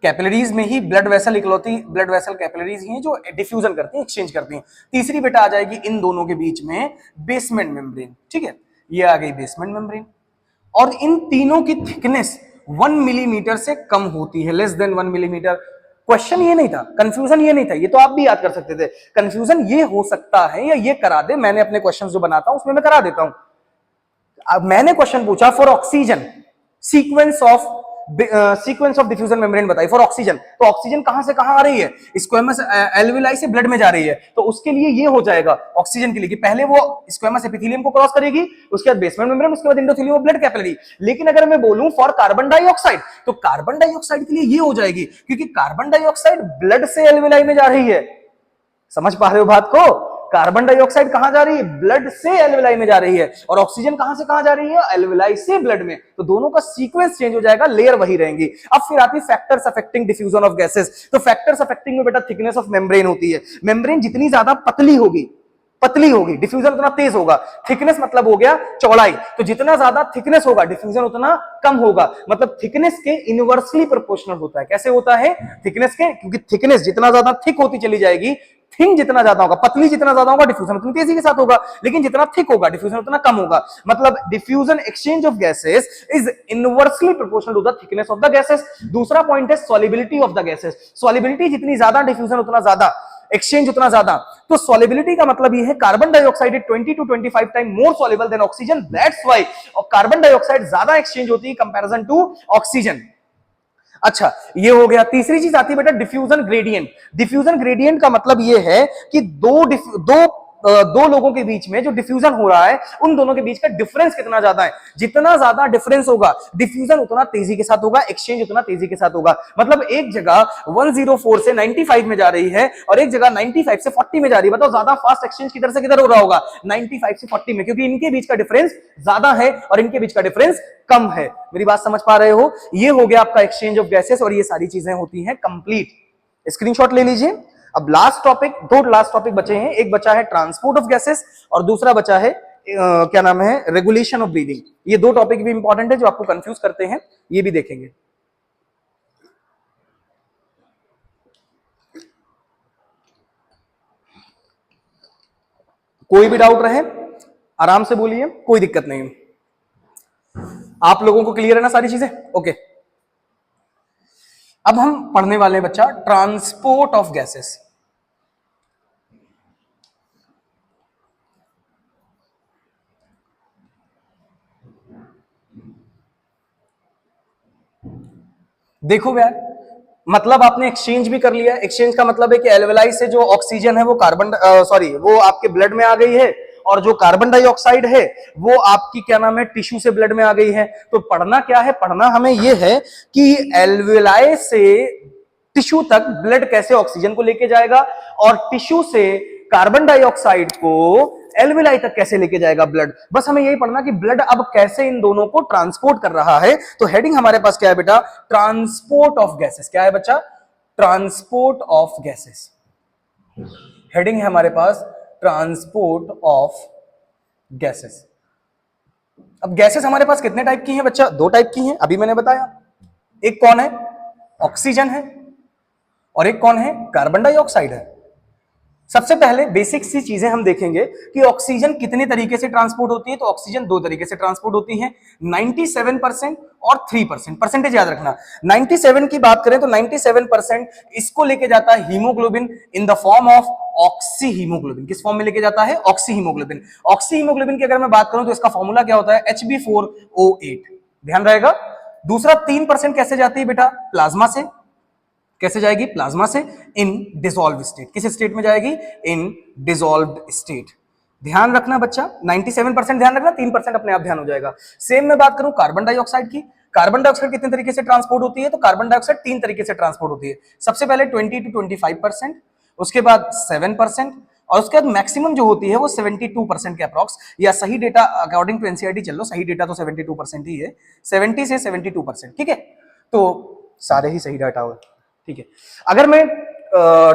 Capillaries में ही ब्लड वेसल इकलौती ब्लड वेसल कैपिलरीज ही हैं जो डिफ्यूजन करती हैं, एक्सचेंज करती हैं। तीसरी बेटा आ जाएगी इन दोनों के बीच में बेसमेंट मेम्ब्रेन, ठीक है। ये आ गई बेसमेंट मेम्ब्रेन, और इन तीनों की थिकनेस 1 मिलीमीटर से कम होती है, लेस देन 1 मिलीमीटर। क्वेश्चन ये नहीं था, कंफ्यूजन ये नहीं था, ये तो आप भी याद कर सकते थे। कंफ्यूजन ये हो सकता है या ये करा दे, मैंने अपने क्वेश्चन जो बनाता हूं उसमें मैं करा देता हूं। अब मैंने क्वेश्चन पूछा for oxygen sequence of diffusion membrane बताई फॉर ऑक्सीजन, तो ऑक्सीजन कहां से कहां आ रही है, स्क्वेमस एल्विलाई से ब्लड में जा रही है, तो उसके लिए ये हो जाएगा ऑक्सीजन के लिए कि पहले वो स्क्वेमस एपिथेलियम को क्रॉस करेगी, उसके बाद बेसमेंट मेम्ब्रेन, उसके बाद एंडोथेलियम, ब्लड कैपिलरी। लेकिन अगर मैं बोलूं फॉर कार्बन डाइऑक्साइड, तो कार्बन डाइऑक्साइड के लिए ये हो जाएगी, क्योंकि कार्बन डाइऑक्साइड ब्लड से एल्विलाई में जा रही है। समझ पा रहे हो बात को? कार्बन डाइऑक्साइड कहां जा रही है, ब्लड से एल्विलाई में जा रही है, और ऑक्सीजन कहां से कहां जा रही है, एल्विलाई से ब्लड में। तो दोनों का सीक्वेंस चेंज हो जाएगा, लेयर वही रहेंगी। अब फिर आती है factors affecting diffusion of gases. तो फैक्टर्स अफेक्टिंग में बेटा थिकनेस ऑफ मेम्ब्रेन होती है। मेम्ब्रेन जितनी ज्यादा पतली होगी डिफ्यूजन उतना तेज होगा। थिकनेस मतलब हो गया चौड़ाई, तो जितना ज्यादा थिकनेस होगा डिफ्यूजन उतना कम होगा, मतलब थिकनेस के इनवर्सली प्रोपोर्शनल होता है। कैसे होता है? थिकनेस के, क्योंकि थिकनेस जितना ज्यादा थिक होती चली जाएगी, थिन जितना ज्यादा होगा, पतली जितना ज्यादा होगा, डिफ्यूजन उतनी तेजी के साथ होगा, लेकिन जितना थिक होगा डिफ्यूजन उतना कम होगा। मतलब diffusion exchange of gases is inversely proportional to the thickness of the gases. दूसरा पॉइंट है solubility of the gases. Solubility जितनी ज्यादा, डिफ्यूजन उतना ज्यादा, एक्सचेंज उतना ज्यादा। तो सॉलिबिलिटी का मतलब ये है carbon dioxide is 20 to 25 time more soluble than oxygen, that's why carbon dioxide ज्यादा एक्सचेंज होती है कंपैरिजन टू ऑक्सीजन। अच्छा, ये हो गया। तीसरी चीज आती है बेटा डिफ्यूजन ग्रेडियंट। डिफ्यूजन ग्रेडियंट का मतलब ये है कि दो लोगों के बीच में जो डिफ्यूजन हो रहा है, उन दोनों के बीच का डिफरेंस कितना ज्यादा है। जितना ज्यादा डिफरेंस होगा, डिफ्यूजन उतना तेजी के साथ होगा, एक्सचेंज उतना तेजी के साथ होगा। मतलब एक जगह 104 से 95 में जा रही है और एक जगह 95 से 40 में जा रही है, बताओ ज्यादा फास्ट एक्सचेंज किधर से किधर हो रहा होगा? 95 से 40 में, क्योंकि इनके बीच का डिफरेंस ज्यादा है और इनके बीच का डिफरेंस कम है। मेरी बात समझ पा रहे हो? ये हो गया आपका एक्सचेंज ऑफ गैसेस, और ये सारी चीजें होती हैं कंप्लीट। स्क्रीनशॉट ले लीजिए। अब लास्ट टॉपिक, दो लास्ट टॉपिक बचे हैं। एक बचा है ट्रांसपोर्ट ऑफ गैसेस और दूसरा बचा है क्या नाम है, रेगुलेशन ऑफ ब्रीदिंग। ये दो टॉपिक भी इंपॉर्टेंट है जो आपको कंफ्यूज करते हैं, ये भी देखेंगे। कोई भी डाउट रहे आराम से बोलिए, कोई दिक्कत नहीं। आप लोगों को क्लियर है ना सारी चीजें? ओके। अब हम पढ़ने वाले हैं बच्चा ट्रांसपोर्ट ऑफ गैसेस। देखो यार, मतलब आपने एक्सचेंज भी कर लिया। एक्सचेंज का मतलब है कि एल्वेलाई से जो ऑक्सीजन है वो वो आपके ब्लड में आ गई है, और जो कार्बन डाइऑक्साइड है वो आपकी क्या नाम है, टिश्यू से ब्लड में आ गई है। तो पढ़ना क्या है? पढ़ना हमें ये है कि एल्वेलाई से टिश्यू तक ब्लड कैसे ऑक्सीजन को लेके जाएगा, और टिश्यू से कार्बन डाइऑक्साइड को एल्वेलाई तक कैसे लेके जाएगा ब्लड। बस हमें यही पढ़ना कि ब्लड अब कैसे इन दोनों को ट्रांसपोर्ट कर रहा है। तो हेडिंग हमारे पास क्या है बेटा? Transport of gases. क्या है बच्चा? Transport of gases. हेडिंग है हमारे पास ट्रांसपोर्ट ऑफ गैसेस। अब गैसेस हमारे पास कितने टाइप की हैं बच्चा? दो टाइप की हैं, अभी मैंने बताया। एक कौन है? ऑक्सीजन है, और एक कौन है? कार्बन डाइऑक्साइड है। सबसे पहले बेसिक सी चीजें हम देखेंगे कि ऑक्सीजन कितने तरीके से ट्रांसपोर्ट होती है। तो ऑक्सीजन दो तरीके से ट्रांसपोर्ट होती है, 97% और 3%। परसेंटेज याद रखना। 97 की बात करें तो 97% इसको लेके जाता है haemoglobin in the form of oxy haemoglobin. किस फॉर्म में लेके जाता है? Oxy haemoglobin. ऑक्सी हीमोग्लोबिन की अगर मैं बात करूं तो इसका फॉर्मूला क्या होता है? Hb4O8। ध्यान रहेगा। दूसरा 3% कैसे जाती है बेटा? प्लाज्मा से। कैसे जाएगी? प्लाज्मा से इन डिसॉल्व स्टेट। किस स्टेट में जाएगी? इन डिसॉल्व्ड स्टेट। ध्यान रखना बच्चा, 97% ध्यान रखना, 3% अपने आप ध्यान हो जाएगा। सेम मैं बात करूं कार्बन डाइऑक्साइड की। कार्बन डाइऑक्साइड कितने तरीके से ट्रांसपोर्ट होती है? तो कार्बन डाइऑक्साइड 3 तरीके से ट्रांसपोर्ट होती है। सबसे पहले 20 to 25%, उसके बाद 7%, और उसके बाद मैक्सिमम जो होती है वो 72% के अप्रॉक्स, या सही डेटा अकॉर्डिंग टू एनसीईआरटी चल लो, सही डेटा तो 72% ही है, 70 से 72%। ठीक है, तो सारे ही सही डाटा हो। ठीक है, अगर मैं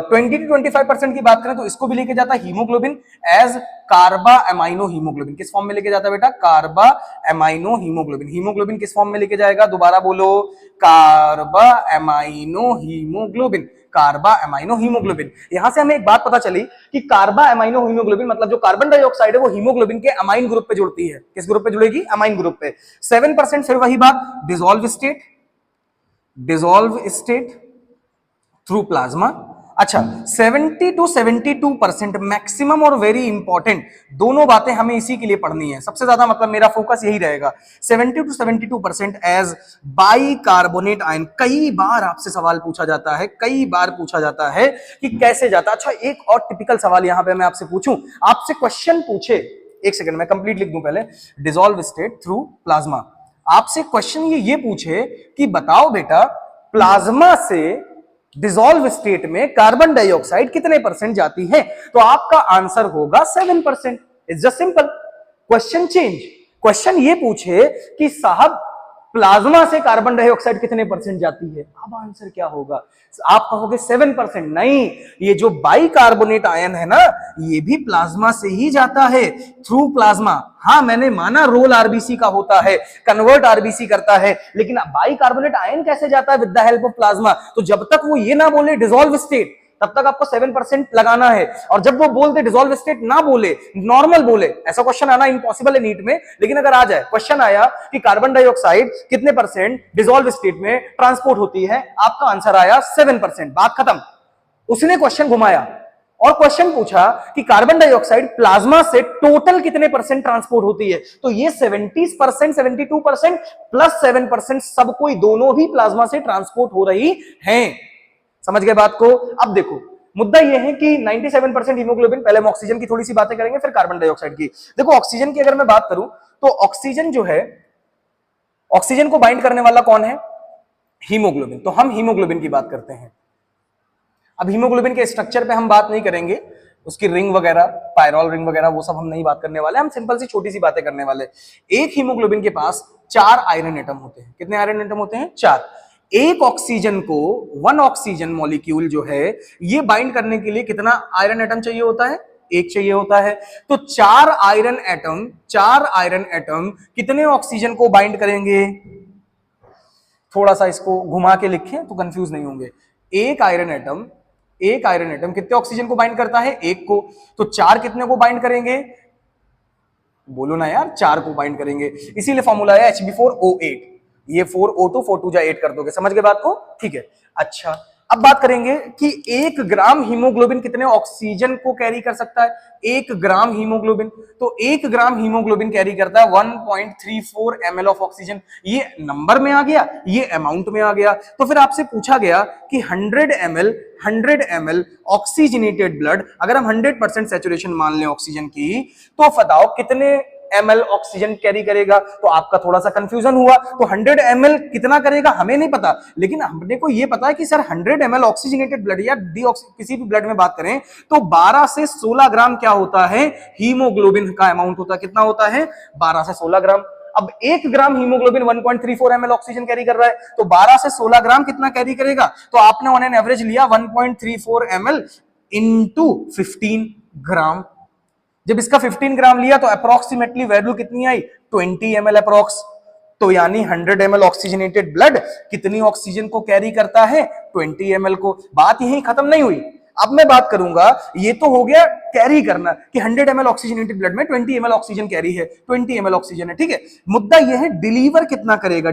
20 to 25% की बात करें तो इसको भी लेके जाता है haemoglobin as carbamino haemoglobin. किस फॉर्म में लेके जाता है बेटा? Carbamino haemoglobin. हीमोग्लोबिन किस फॉर्म में लेके जाएगा? दोबारा बोलो, carbamino haemoglobin. Carbamino haemoglobin. यहां से हमें एक बात पता चली कि कार्बा एमाइनो हीमोग्लोबिन मतलब जो कार्बन डाइऑक्साइड है वो हीमोग्लोबिन के अमाइन ग्रुप पे जुड़ती है। किस ग्रुप पे जुड़ेगी? अमाइन ग्रुप पे। 7% फिर वही बात, डिसॉल्व स्टेट थ्रू प्लाज्मा। अच्छा, 70 to 72% मैक्सिमम और वेरी इंपॉर्टेंट, दोनों बातें हमें इसी के लिए पढ़नी है। सबसे ज्यादा मतलब मेरा फोकस यही रहेगा। 70 to 72% एज बाइकार्बोनेट आयन। कई बार आपसे सवाल पूछा जाता है, कई बार पूछा जाता है कि कैसे जाता। अच्छा, एक और टिपिकल सवाल यहां पे मैं आपसे पूछूं, आपसे क्वेश्चन पूछे, एक सेकंड मैं कंप्लीट लिख दूं पहले, डिसॉल्व स्टेट थ्रू प्लाज्मा। आपसे क्वेश्चन ये पूछे कि बताओ बेटा प्लाज्मा से डिसॉल्व स्टेट में कार्बन डाइऑक्साइड कितने परसेंट जाती है, तो आपका आंसर होगा 7%। It's just simple. Question change, question ये पूछे कि साहब प्लाज्मा से कार्बन डाइऑक्साइड कितने परसेंट जाती है, अब आंसर क्या होगा? आप कहोगे 7%। नहीं, ये जो बाइकार्बोनेट आयन है ना, ये भी प्लाज्मा से ही जाता है, थ्रू प्लाज्मा। हाँ, मैंने माना रोल आरबीसी का होता है, कन्वर्ट आरबीसी करता है, लेकिन बाइकार्बोनेट आयन कैसे जाता है? With the help of plasma. तो जब तक वो ये ना बोले डिसॉल्व स्टेट, तब तक आपको 7% लगाना है। और जब वो बोलते डिसॉल्व स्टेट ना बोले, नॉर्मल बोले, ऐसा क्वेश्चन आना इम्पॉसिबल है नीट में, लेकिन अगर आ जाए, क्वेश्चन आया कि कार्बन डाइऑक्साइड कितने परसेंट डिसॉल्व स्टेट में ट्रांसपोर्ट होती है, आपका आंसर आया 7%, बात खत्म। उसने क्वेश्चन घुमाया और क्वेश्चन पूछा कि कार्बन डाइऑक्साइड प्लाज्मा से टोटल कितने परसेंट ट्रांसपोर्ट होती है, तो ये 70%, 72% प्लस 7% सब कोई, दोनों ही प्लाज्मा से ट्रांसपोर्ट हो रही हैं। समझ गए बात को? अब देखो, मुद्दा यह है कि 97% हीमोग्लोबिन, पहले हम ऑक्सीजन की थोड़ी सी बातें करेंगे, फिर कार्बन डाइऑक्साइड की। देखो, ऑक्सीजन की अगर मैं बात करूं तो ऑक्सीजन जो है, ऑक्सीजन को बाइंड करने वाला कौन है? हीमोग्लोबिन। तो हम हीमोग्लोबिन की बात करते हैं। अब हीमोग्लोबिन के स्ट्रक्चर पे हम बात नहीं करेंगे, उसकी रिंग वगैरह, पायरोल रिंग वगैरह, वो सब हम नहीं बात करने वाले। हम सिंपल सी छोटी सी बातें करने वाले। एक हीमोग्लोबिन के पास 4 आयरन एटम होते हैं। कितने आयरन एटम होते हैं? 4। एक ऑक्सीजन को, 1 ऑक्सीजन मॉलिक्यूल जो है, ये बाइंड करने के लिए कितना आयरन एटम चाहिए होता है? 1 चाहिए होता है। तो 4 आयरन एटम कितने ऑक्सीजन को बाइंड करेंगे? थोड़ा सा इसको घुमा के लिखें तो कंफ्यूज नहीं होंगे। एक आयरन एटम कितने ऑक्सीजन को बाइंड करता है? 1 को। तो 4 कितने को बाइंड करेंगे? बोलो ना यार, 4 को बाइंड करेंगे। इसीलिए फॉर्मूला है Hb4O8। ये 4O2 4 जा 8 कर दोगे। समझ गए बात को? ठीक है। अच्छा, अब बात करेंगे कि 1 ग्राम हीमोग्लोबिन कितने ऑक्सीजन को कैरी कर सकता है? 1 ग्राम हीमोग्लोबिन, तो 1 ग्राम हीमोग्लोबिन कैरी करता है 1.34 ml ऑफ ऑक्सीजन। ये नंबर में आ गया, ये अमाउंट में आ गया। तो फिर आपसे पूछा गया कि 100 ml ऑक्सीजनेटेड ब्लड, अगर हम 100% सैचुरेशन मान लें ऑक्सीजन की, तो बताओ कितने ml ऑक्सीजन कैरी करेगा? तो आपका थोड़ा सा कंफ्यूजन हुआ। तो 100 ml कितना करेगा हमें नहीं पता, लेकिन हमने को ये पता है कि सर 100 ml ऑक्सीजनेटेड ब्लड या किसी भी ब्लड में बात करें तो 12 से 16 ग्राम क्या होता है? हीमोग्लोबिन का अमाउंट होता है। कितना होता है? 12 से 16 ग्राम। अब 1 ग्राम हीमोग्लोबिन 1.34 ml ऑक्सीजन कैरी कर रहा है, तो 12 से 16 ग्राम कितना कैरी करेगा? तो आपने ऑन एन एवरेज लिया 1.34 ml इंटू 15 ग्राम। जब इसका 15 ग्राम लिया तो अप्रोक्सीमेटली वैल्यू कितनी आई? 20 ml अप्रोक्स। तो यानी 100 ml ऑक्सीजनेटेड ब्लड कितनी ऑक्सीजन को कैरी करता है? 20 ml को। बात यही खत्म नहीं हुई। अब मैं बात करूंगा, ये तो हो गया कैरी करना कि 100 ml ऑक्सीजनेटेड ब्लड में 20 ml ऑक्सीजन कैरी है, 20 ml ऑक्सीजन है, ठीक है। मुद्दा यह है डिलीवर कितना करेगा?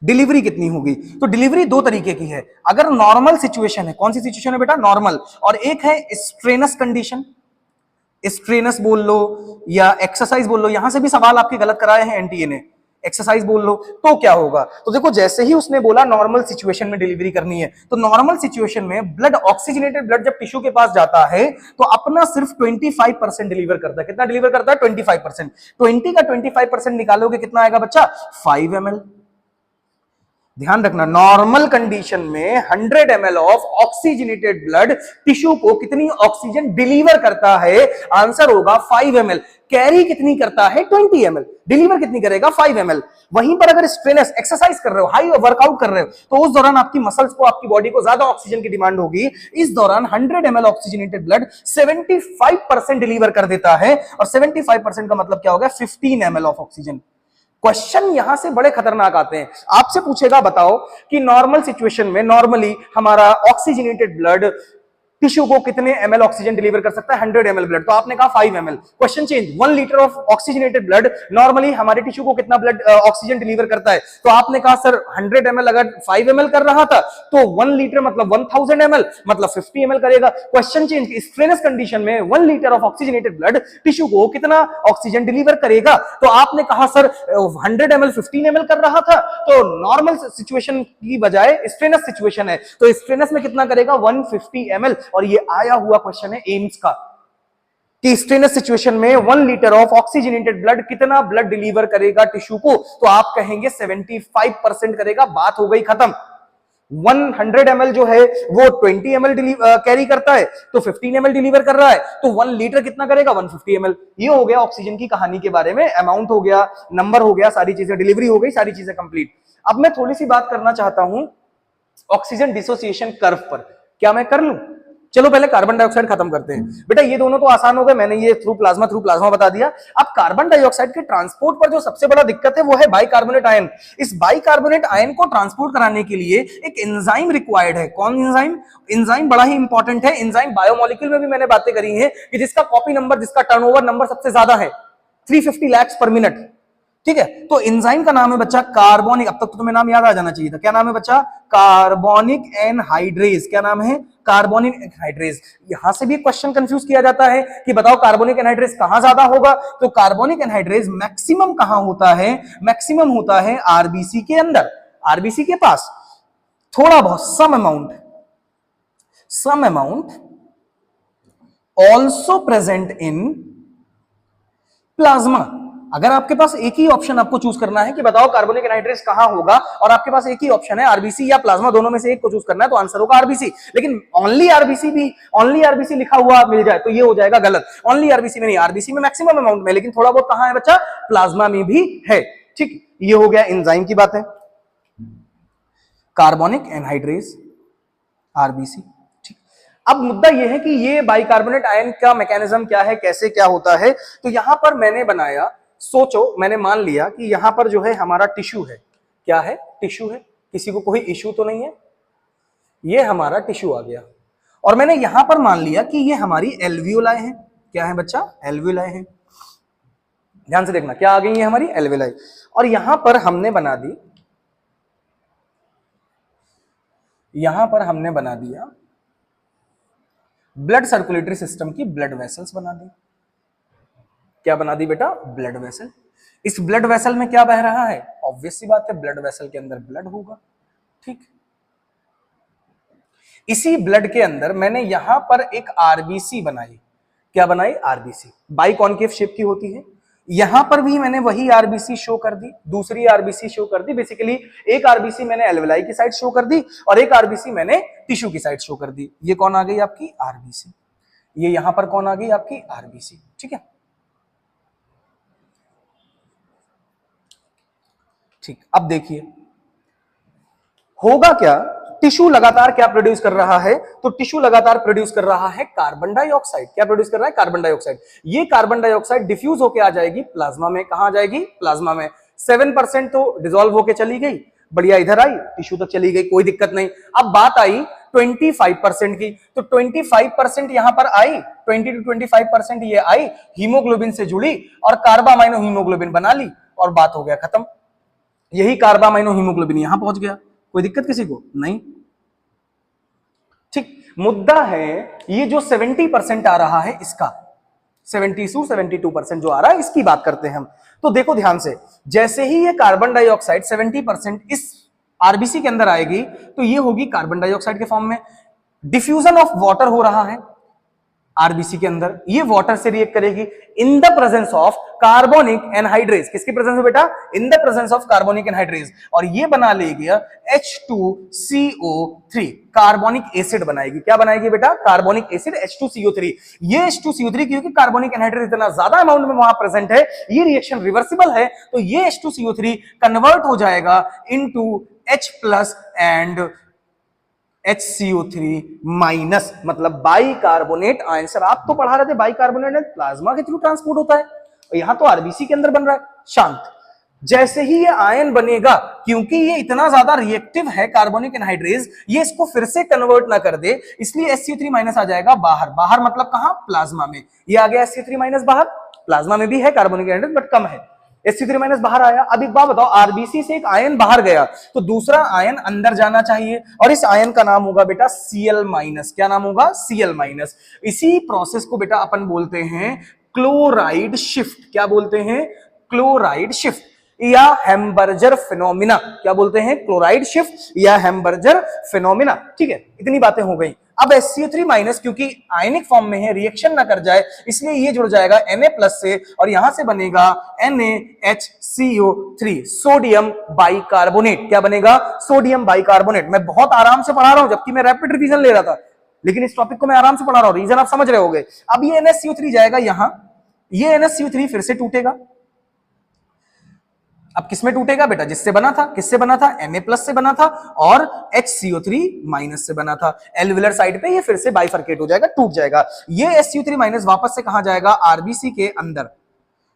डिलीवरी कितनी होगी? तो डिलीवरी 2 तरीके की है। अगर नॉर्मल सिचुएशन है, कौन सी सिचुएशन है बेटा? नॉर्मल। और एक है स्ट्रेनस कंडीशन, स्ट्रेनस बोल लो या एक्सरसाइज बोल लो। यहां से भी सवाल आपके गलत कराए हैं एनटीए ने, एक्सरसाइज बोल लो। तो क्या होगा? तो देखो, जैसे ही उसने बोला नॉर्मल सिचुएशन में डिलीवरी करनी है, तो नॉर्मल सिचुएशन में ब्लड, ऑक्सीजनेटेड ब्लड जब टिश्यू के पास जाता है तो अपना सिर्फ 25% डिलीवर करता है। कितना डिलीवर करता है? 25%। 20 का 25% निकालोगे कितना आएगा बच्चा? 5 ml। ध्यान रखना, नॉर्मल कंडीशन में 100 ml of oxygenated blood tissue को कितनी ऑक्सीजन डिलीवर करता है? आंसर होगा 5 ml। कैरी कितनी करता है? 20 ml। डिलीवर कितनी करेगा? 5 ml। वहीं पर अगर स्ट्रेनस एक्सरसाइज कर रहे हो, हाई वर्कआउट कर रहे हो, तो उस दौरान आपकी मसल्स को, आपकी बॉडी को ज्यादा ऑक्सीजन की डिमांड होगी। इस दौरान 100 ml ऑक्सीजनेटेड ब्लड 75% डिलीवर कर देता है। और 75% का मतलब क्या होगा? 15 ml ऑफ ऑक्सीजन। क्वेश्चन यहां से बड़े खतरनाक आते हैं। आपसे पूछेगा बताओ कि नॉर्मल सिचुएशन में नॉर्मली हमारा ऑक्सीजनेटेड ब्लड टिश्यू को कितने ml ऑक्सीजन डिलीवर कर सकता है? 100 ml ब्लड। तो आपने कहा 5 ml। Question change, 1 litre of oxygenated blood normally हमारे टिश्यू को कितना ब्लड ऑक्सीजन डिलीवर करता है? तो आपने कहा सर 100 ml अगर 5 ml कर रहा था तो 1 लीटर मतलब 1000 ml मतलब 50 ml करेगा। क्वेश्चन चेंज, स्ट्रेनस कंडीशन में 1 litre of oxygenated blood tissue को कितना ऑक्सीजन डिलीवर करेगा? तो आपने कहा सर 100 ml 15 ml कर रहा था, तो नॉर्मल सिचुएशन की बजाय स्ट्रेनस सिचुएशन है, तो स्ट्रेनस में कितना करेगा? 150 ml। और ये आया हुआ क्वेश्चन है एम्स का कि स्ट्रेनस सिचुएशन में 1 लीटर ऑफ ऑक्सीजनेटेड ब्लड कितना ब्लड डिलीवर करेगा टिश्यू को? तो आप कहेंगे 75% करेगा। बात हो गई खत्म। 100 ml जो है वो 20 ml कैरी करता है, तो 15 ml डिलीवर कर रहा है, तो 1 लीटर कितना करेगा? 150 ml। ये हो गया ऑक्सीजन की कहानी के बारे में। अमाउंट हो गया, नंबर हो गया, सारी चीजें डिलीवरी हो गई, सारी चीजें कंप्लीट। अब मैं थोड़ी सी बात करना चाहता हूं ऑक्सीजन डिसोसिएशन कर्व पर। क्या मैं कर लूं? चलो पहले कार्बन डाइऑक्साइड खत्म करते हैं। बेटा ये दोनों तो आसान हो गए, मैंने ये थ्रू प्लाज्मा बता दिया। अब कार्बन डाइऑक्साइड के ट्रांसपोर्ट पर जो सबसे बड़ा दिक्कत है वो है बाइकार्बोनेट आयन। इस बाइकार्बोनेट आयन को ट्रांसपोर्ट कराने के लिए एक एंजाइम रिक्वायर्ड है। कौन एंजाइम? एंजाइम बड़ा ही इंपॉर्टेंट है। एंजाइम बायोमोलिक्यूल में भी मैंने बातें करी है कि जिसका कॉपी नंबर, जिसका टर्नओवर नंबर सबसे ज्यादा है 350 लाख पर मिनट। ठीक है, तो एंजाइम का नाम है बच्चा कार्बोनिक। अब तक तो तुम्हें नाम याद आ जाना चाहिए था। क्या नाम है बच्चा? Carbonic anhydrase. क्या नाम है? Carbonic anhydrase. यहां से भी क्वेश्चन कंफ्यूज किया जाता है कि बताओ कार्बोनिक एनहाइड्रेज कहां ज्यादा होगा? तो कार्बोनिक एनहाइड्रेज मैक्सिमम कहां होता है? मैक्सिमम होता है आरबीसी के अंदर, आरबीसी के पास। थोड़ा बहुत some amount also present in plasma. अगर आपके पास एक ही ऑप्शन आपको चूज करना है कि बताओ कार्बोनिक एनहाइड्रेज कहां होगा, और आपके पास एक ही ऑप्शन है आरबीसी या प्लाज्मा, दोनों में से एक को चूज करना है, तो आंसर होगा आरबीसी। लेकिन ओनली आरबीसी लिखा हुआ मिल जाए तो ये हो जाएगा गलत। ओनली आरबीसी में नहीं, आरबीसी में मैक्सिमम अमाउंट में, लेकिन थोड़ा बहुत कहां है बच्चा? प्लाज्मा में भी है। ठीक, ये हो गया एंजाइम की बात है। Carbonic anhydrase, RBC. अब मुद्दा यह है कि ये बाइकार्बोनेट आयन का मैकेनिज्म क्या है, कैसे क्या होता है। तो यहां पर मैंने बनाया, सोचो मैंने मान लिया कि यहां पर जो है हमारा टिश्यू है। क्या है? टिश्यू है। किसी को कोई इश्यू तो नहीं है? ये हमारा टिश्यू आ गया, और मैंने यहां पर मान लिया कि ये हमारी एल्वियोलाई है। क्या है बच्चा? एल्वियोलाई है। ध्यान से देखना, क्या आ गई है? हमारी एल्वियोलाई। और यहां पर हमने बना दी, यहां पर हमने बना दिया ब्लड सर्कुलेटरी सिस्टम की ब्लड वेसल्स बना दी। क्या बना दी बेटा? Blood vessel. इस ब्लड वेसल में क्या बह रहा है? ऑब्वियस सी बात है, ब्लड वेसल के अंदर ब्लड होगा। ठीक, इसी ब्लड के अंदर मैंने यहां पर एक आरबीसी बनाई। क्या बनाई? आरबीसी। बाइकॉन्केव शेप की होती है। यहां पर भी मैंने वही आरबीसी शो कर दी, दूसरी आरबीसी शो कर दी। बेसिकली एक आरबीसी मैंने एल्वेलाई की साइड शो कर दी और एक आरबीसी मैंने टिश्यू की साइड शो कर दी। ये कौन आ गई? आपकी आरबीसी। ये यहां पर कौन आ गई? आपकी आरबीसी। ठीक है, ठीक। अब देखिए होगा क्या, टिश्यू लगातार क्या प्रोड्यूस कर रहा है? तो टिश्यू लगातार प्रोड्यूस कर रहा है कार्बन डाइऑक्साइड। क्या प्रोड्यूस कर रहा है? Carbon dioxide. ये कार्बन डाइऑक्साइड डिफ्यूज होकर आ जाएगी प्लाज्मा में। कहां आ जाएगी? प्लाज्मा में। 7% तो डिसॉल्व होकर चली गई, बढ़िया, इधर आई, टिश्यू तक चली गई, कोई दिक्कत नहीं। अब बात आई 25% की, तो 25% यहां पर आई, 20 to 25% ये आई, हीमोग्लोबिन से जुड़ी और कार्बामाइनो हीमोग्लोबिन बना ली, और बात हो गया खत्म। यही कार्बामाइनो हीमोग्लोबिन यहां पहुंच गया, कोई दिक्कत किसी को नहीं। ठीक, मुद्दा है ये जो 70% आ रहा है इसका, 70 से 72% जो आ रहा है इसकी बात करते हैं हम। तो देखो ध्यान से, जैसे ही ये कार्बन डाइऑक्साइड 70% इस आरबीसी के अंदर आएगी तो ये होगी कार्बन डाइऑक्साइड के फॉर्म में। डिफ्यूजन ऑफ वाटर हो रहा है आरबीसी के अंदर, ये वाटर से रिएक्ट करेगी in the presence of carbonic anhydrase. किसकी प्रेजेंस में बेटा? In the presence of carbonic anhydrase, और ये बना लेगी H2CO3, कार्बोनिक एसिड बनाएगी। क्या बनाएगी बेटा? Carbonic acid, H2CO3। ये H2CO3 क्योंकि कार्बोनिक एनहाइड्रेज इतना ज्यादा अमाउंट में वहां प्रेजेंट है, ये रिएक्शन रिवर्सिबल है, तो ये H2CO3 कन्वर्ट हो जाएगा into H plus and HCO3 minus, मतलब बाइकार्बोनेट आयन। सर आप तो पढ़ा रहे थे बाइकार्बोनेट प्लाज्मा के थ्रू ट्रांसपोर्ट होता है, और यहां तो आरबीसी के अंदर बन रहा है। शांत, जैसे ही ये आयन बनेगा, क्योंकि ये इतना ज्यादा रिएक्टिव है कार्बोनिक एनहाइड्रेज, ये इसको फिर से कन्वर्ट ना कर दे, इसलिए SCO3- आ जाएगा बाहर। बाहर मतलब कहां? प्लाज्मा में। ये आ गया SCO3- बाहर। प्लाज्मा में भी है कार्बोनिक एनहाइड्रेज बट कम है। SCO3- बाहर आया। अब एक बात बताओ, आरबीसी से एक आयन बाहर गया तो दूसरा आयन अंदर जाना चाहिए, और इस आयन का नाम होगा बेटा Cl-। क्या नाम होगा? Cl-। इसी प्रोसेस को बेटा अपन बोलते हैं क्लोराइड शिफ्ट। क्या बोलते हैं? क्लोराइड शिफ्ट या हैम्बर्जर फिनोमिना। क्या बोलते हैं? क्लोराइड शिफ्ट या हैम्बर्जर फिनोमिना। ठीक है, इतनी बातें हो गई। अब SCO3- क्योंकि आयनिक फॉर्म में है, रिएक्शन ना कर जाए, इसलिए ये जुड़ जाएगा Na+ से, और यहां से बनेगा NaHCO3, सोडियम बाइकार्बोनेट। क्या बनेगा? Sodium bicarbonate. मैं बहुत आराम से पढ़ा रहा हूं, जबकि मैं रैपिड रिवीजन ले रहा था, लेकिन इस टॉपिक को मैं आराम से पढ़ा रहा हूं, रीजन आप समझ रहे होगे। अब ये NaCO3 जाएगा यहां, ये NaCO3 फिर से टूटेगा। अब किसमें टूटेगा बेटा? जिससे बना था। किससे बना था? Na+ से बना था, और HCO3- से बना था। एल्विलर साइड पे ये फिर से बाइफरकेट हो जाएगा, टूट जाएगा। ये SCO3- वापस से कहां जाएगा? आरबीसी के अंदर।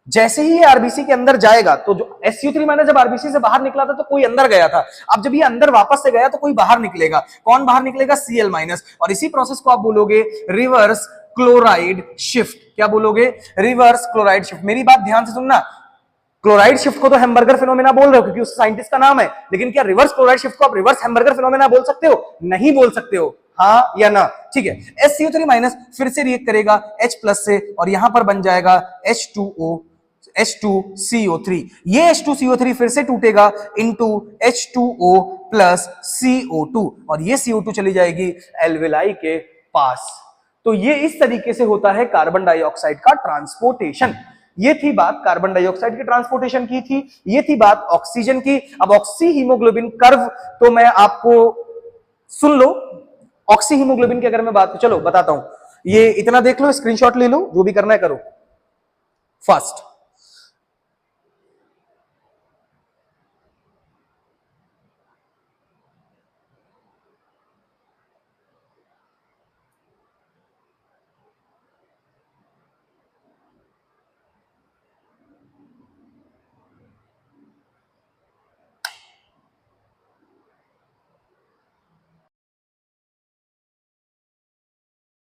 जैसे ही ये आरबीसी के अंदर जाएगा, तो जो SCO3- जब आरबीसी से बाहर निकला था तो कोई अंदर गया था, अब जब ये अंदर वापस से गया तो कोई बाहर निकलेगा। कौन बाहर निकलेगा? Cl-। और इसी प्रोसेस को आप बोलोगे रिवर्स क्लोराइड शिफ्ट। क्या बोलोगे? Reverse chloride shift. मेरी बात ध्यान से सुनना, क्लोराइड शिफ्ट को तो हैम्बर्गर फिनोमेना बोल रहे हो क्योंकि उस साइंटिस्ट का नाम है, लेकिन क्या रिवर्स क्लोराइड शिफ्ट को आप रिवर्स हैम्बर्गर फिनोमेना बोल सकते हो? नहीं बोल सकते हो। हाँ या ना? ठीक है। SCO3- फिर से रिएक्ट करेगा H+ से, और यहां पर बन जाएगा H2CO3। ये H2CO3 फिर से टूटेगा इनटू H2O प्लस CO2, और ये CO2 चली जाएगी एल्विलाई के पास। तो ये इस तरीके से होता है कार्बन डाइऑक्साइड का ट्रांसपोर्टेशन। ये थी बात कार्बन डाइऑक्साइड के ट्रांसपोर्टेशन की थी, ये थी बात ऑक्सीजन की। अब ऑक्सी हीमोग्लोबिन कर्व तो मैं आपको सुन लो। ऑक्सी हीमोग्लोबिन की अगर मैं बात, चलो बताता हूं, ये इतना देख लो, स्क्रीनशॉट ले लो, जो भी करना है करो फास्ट।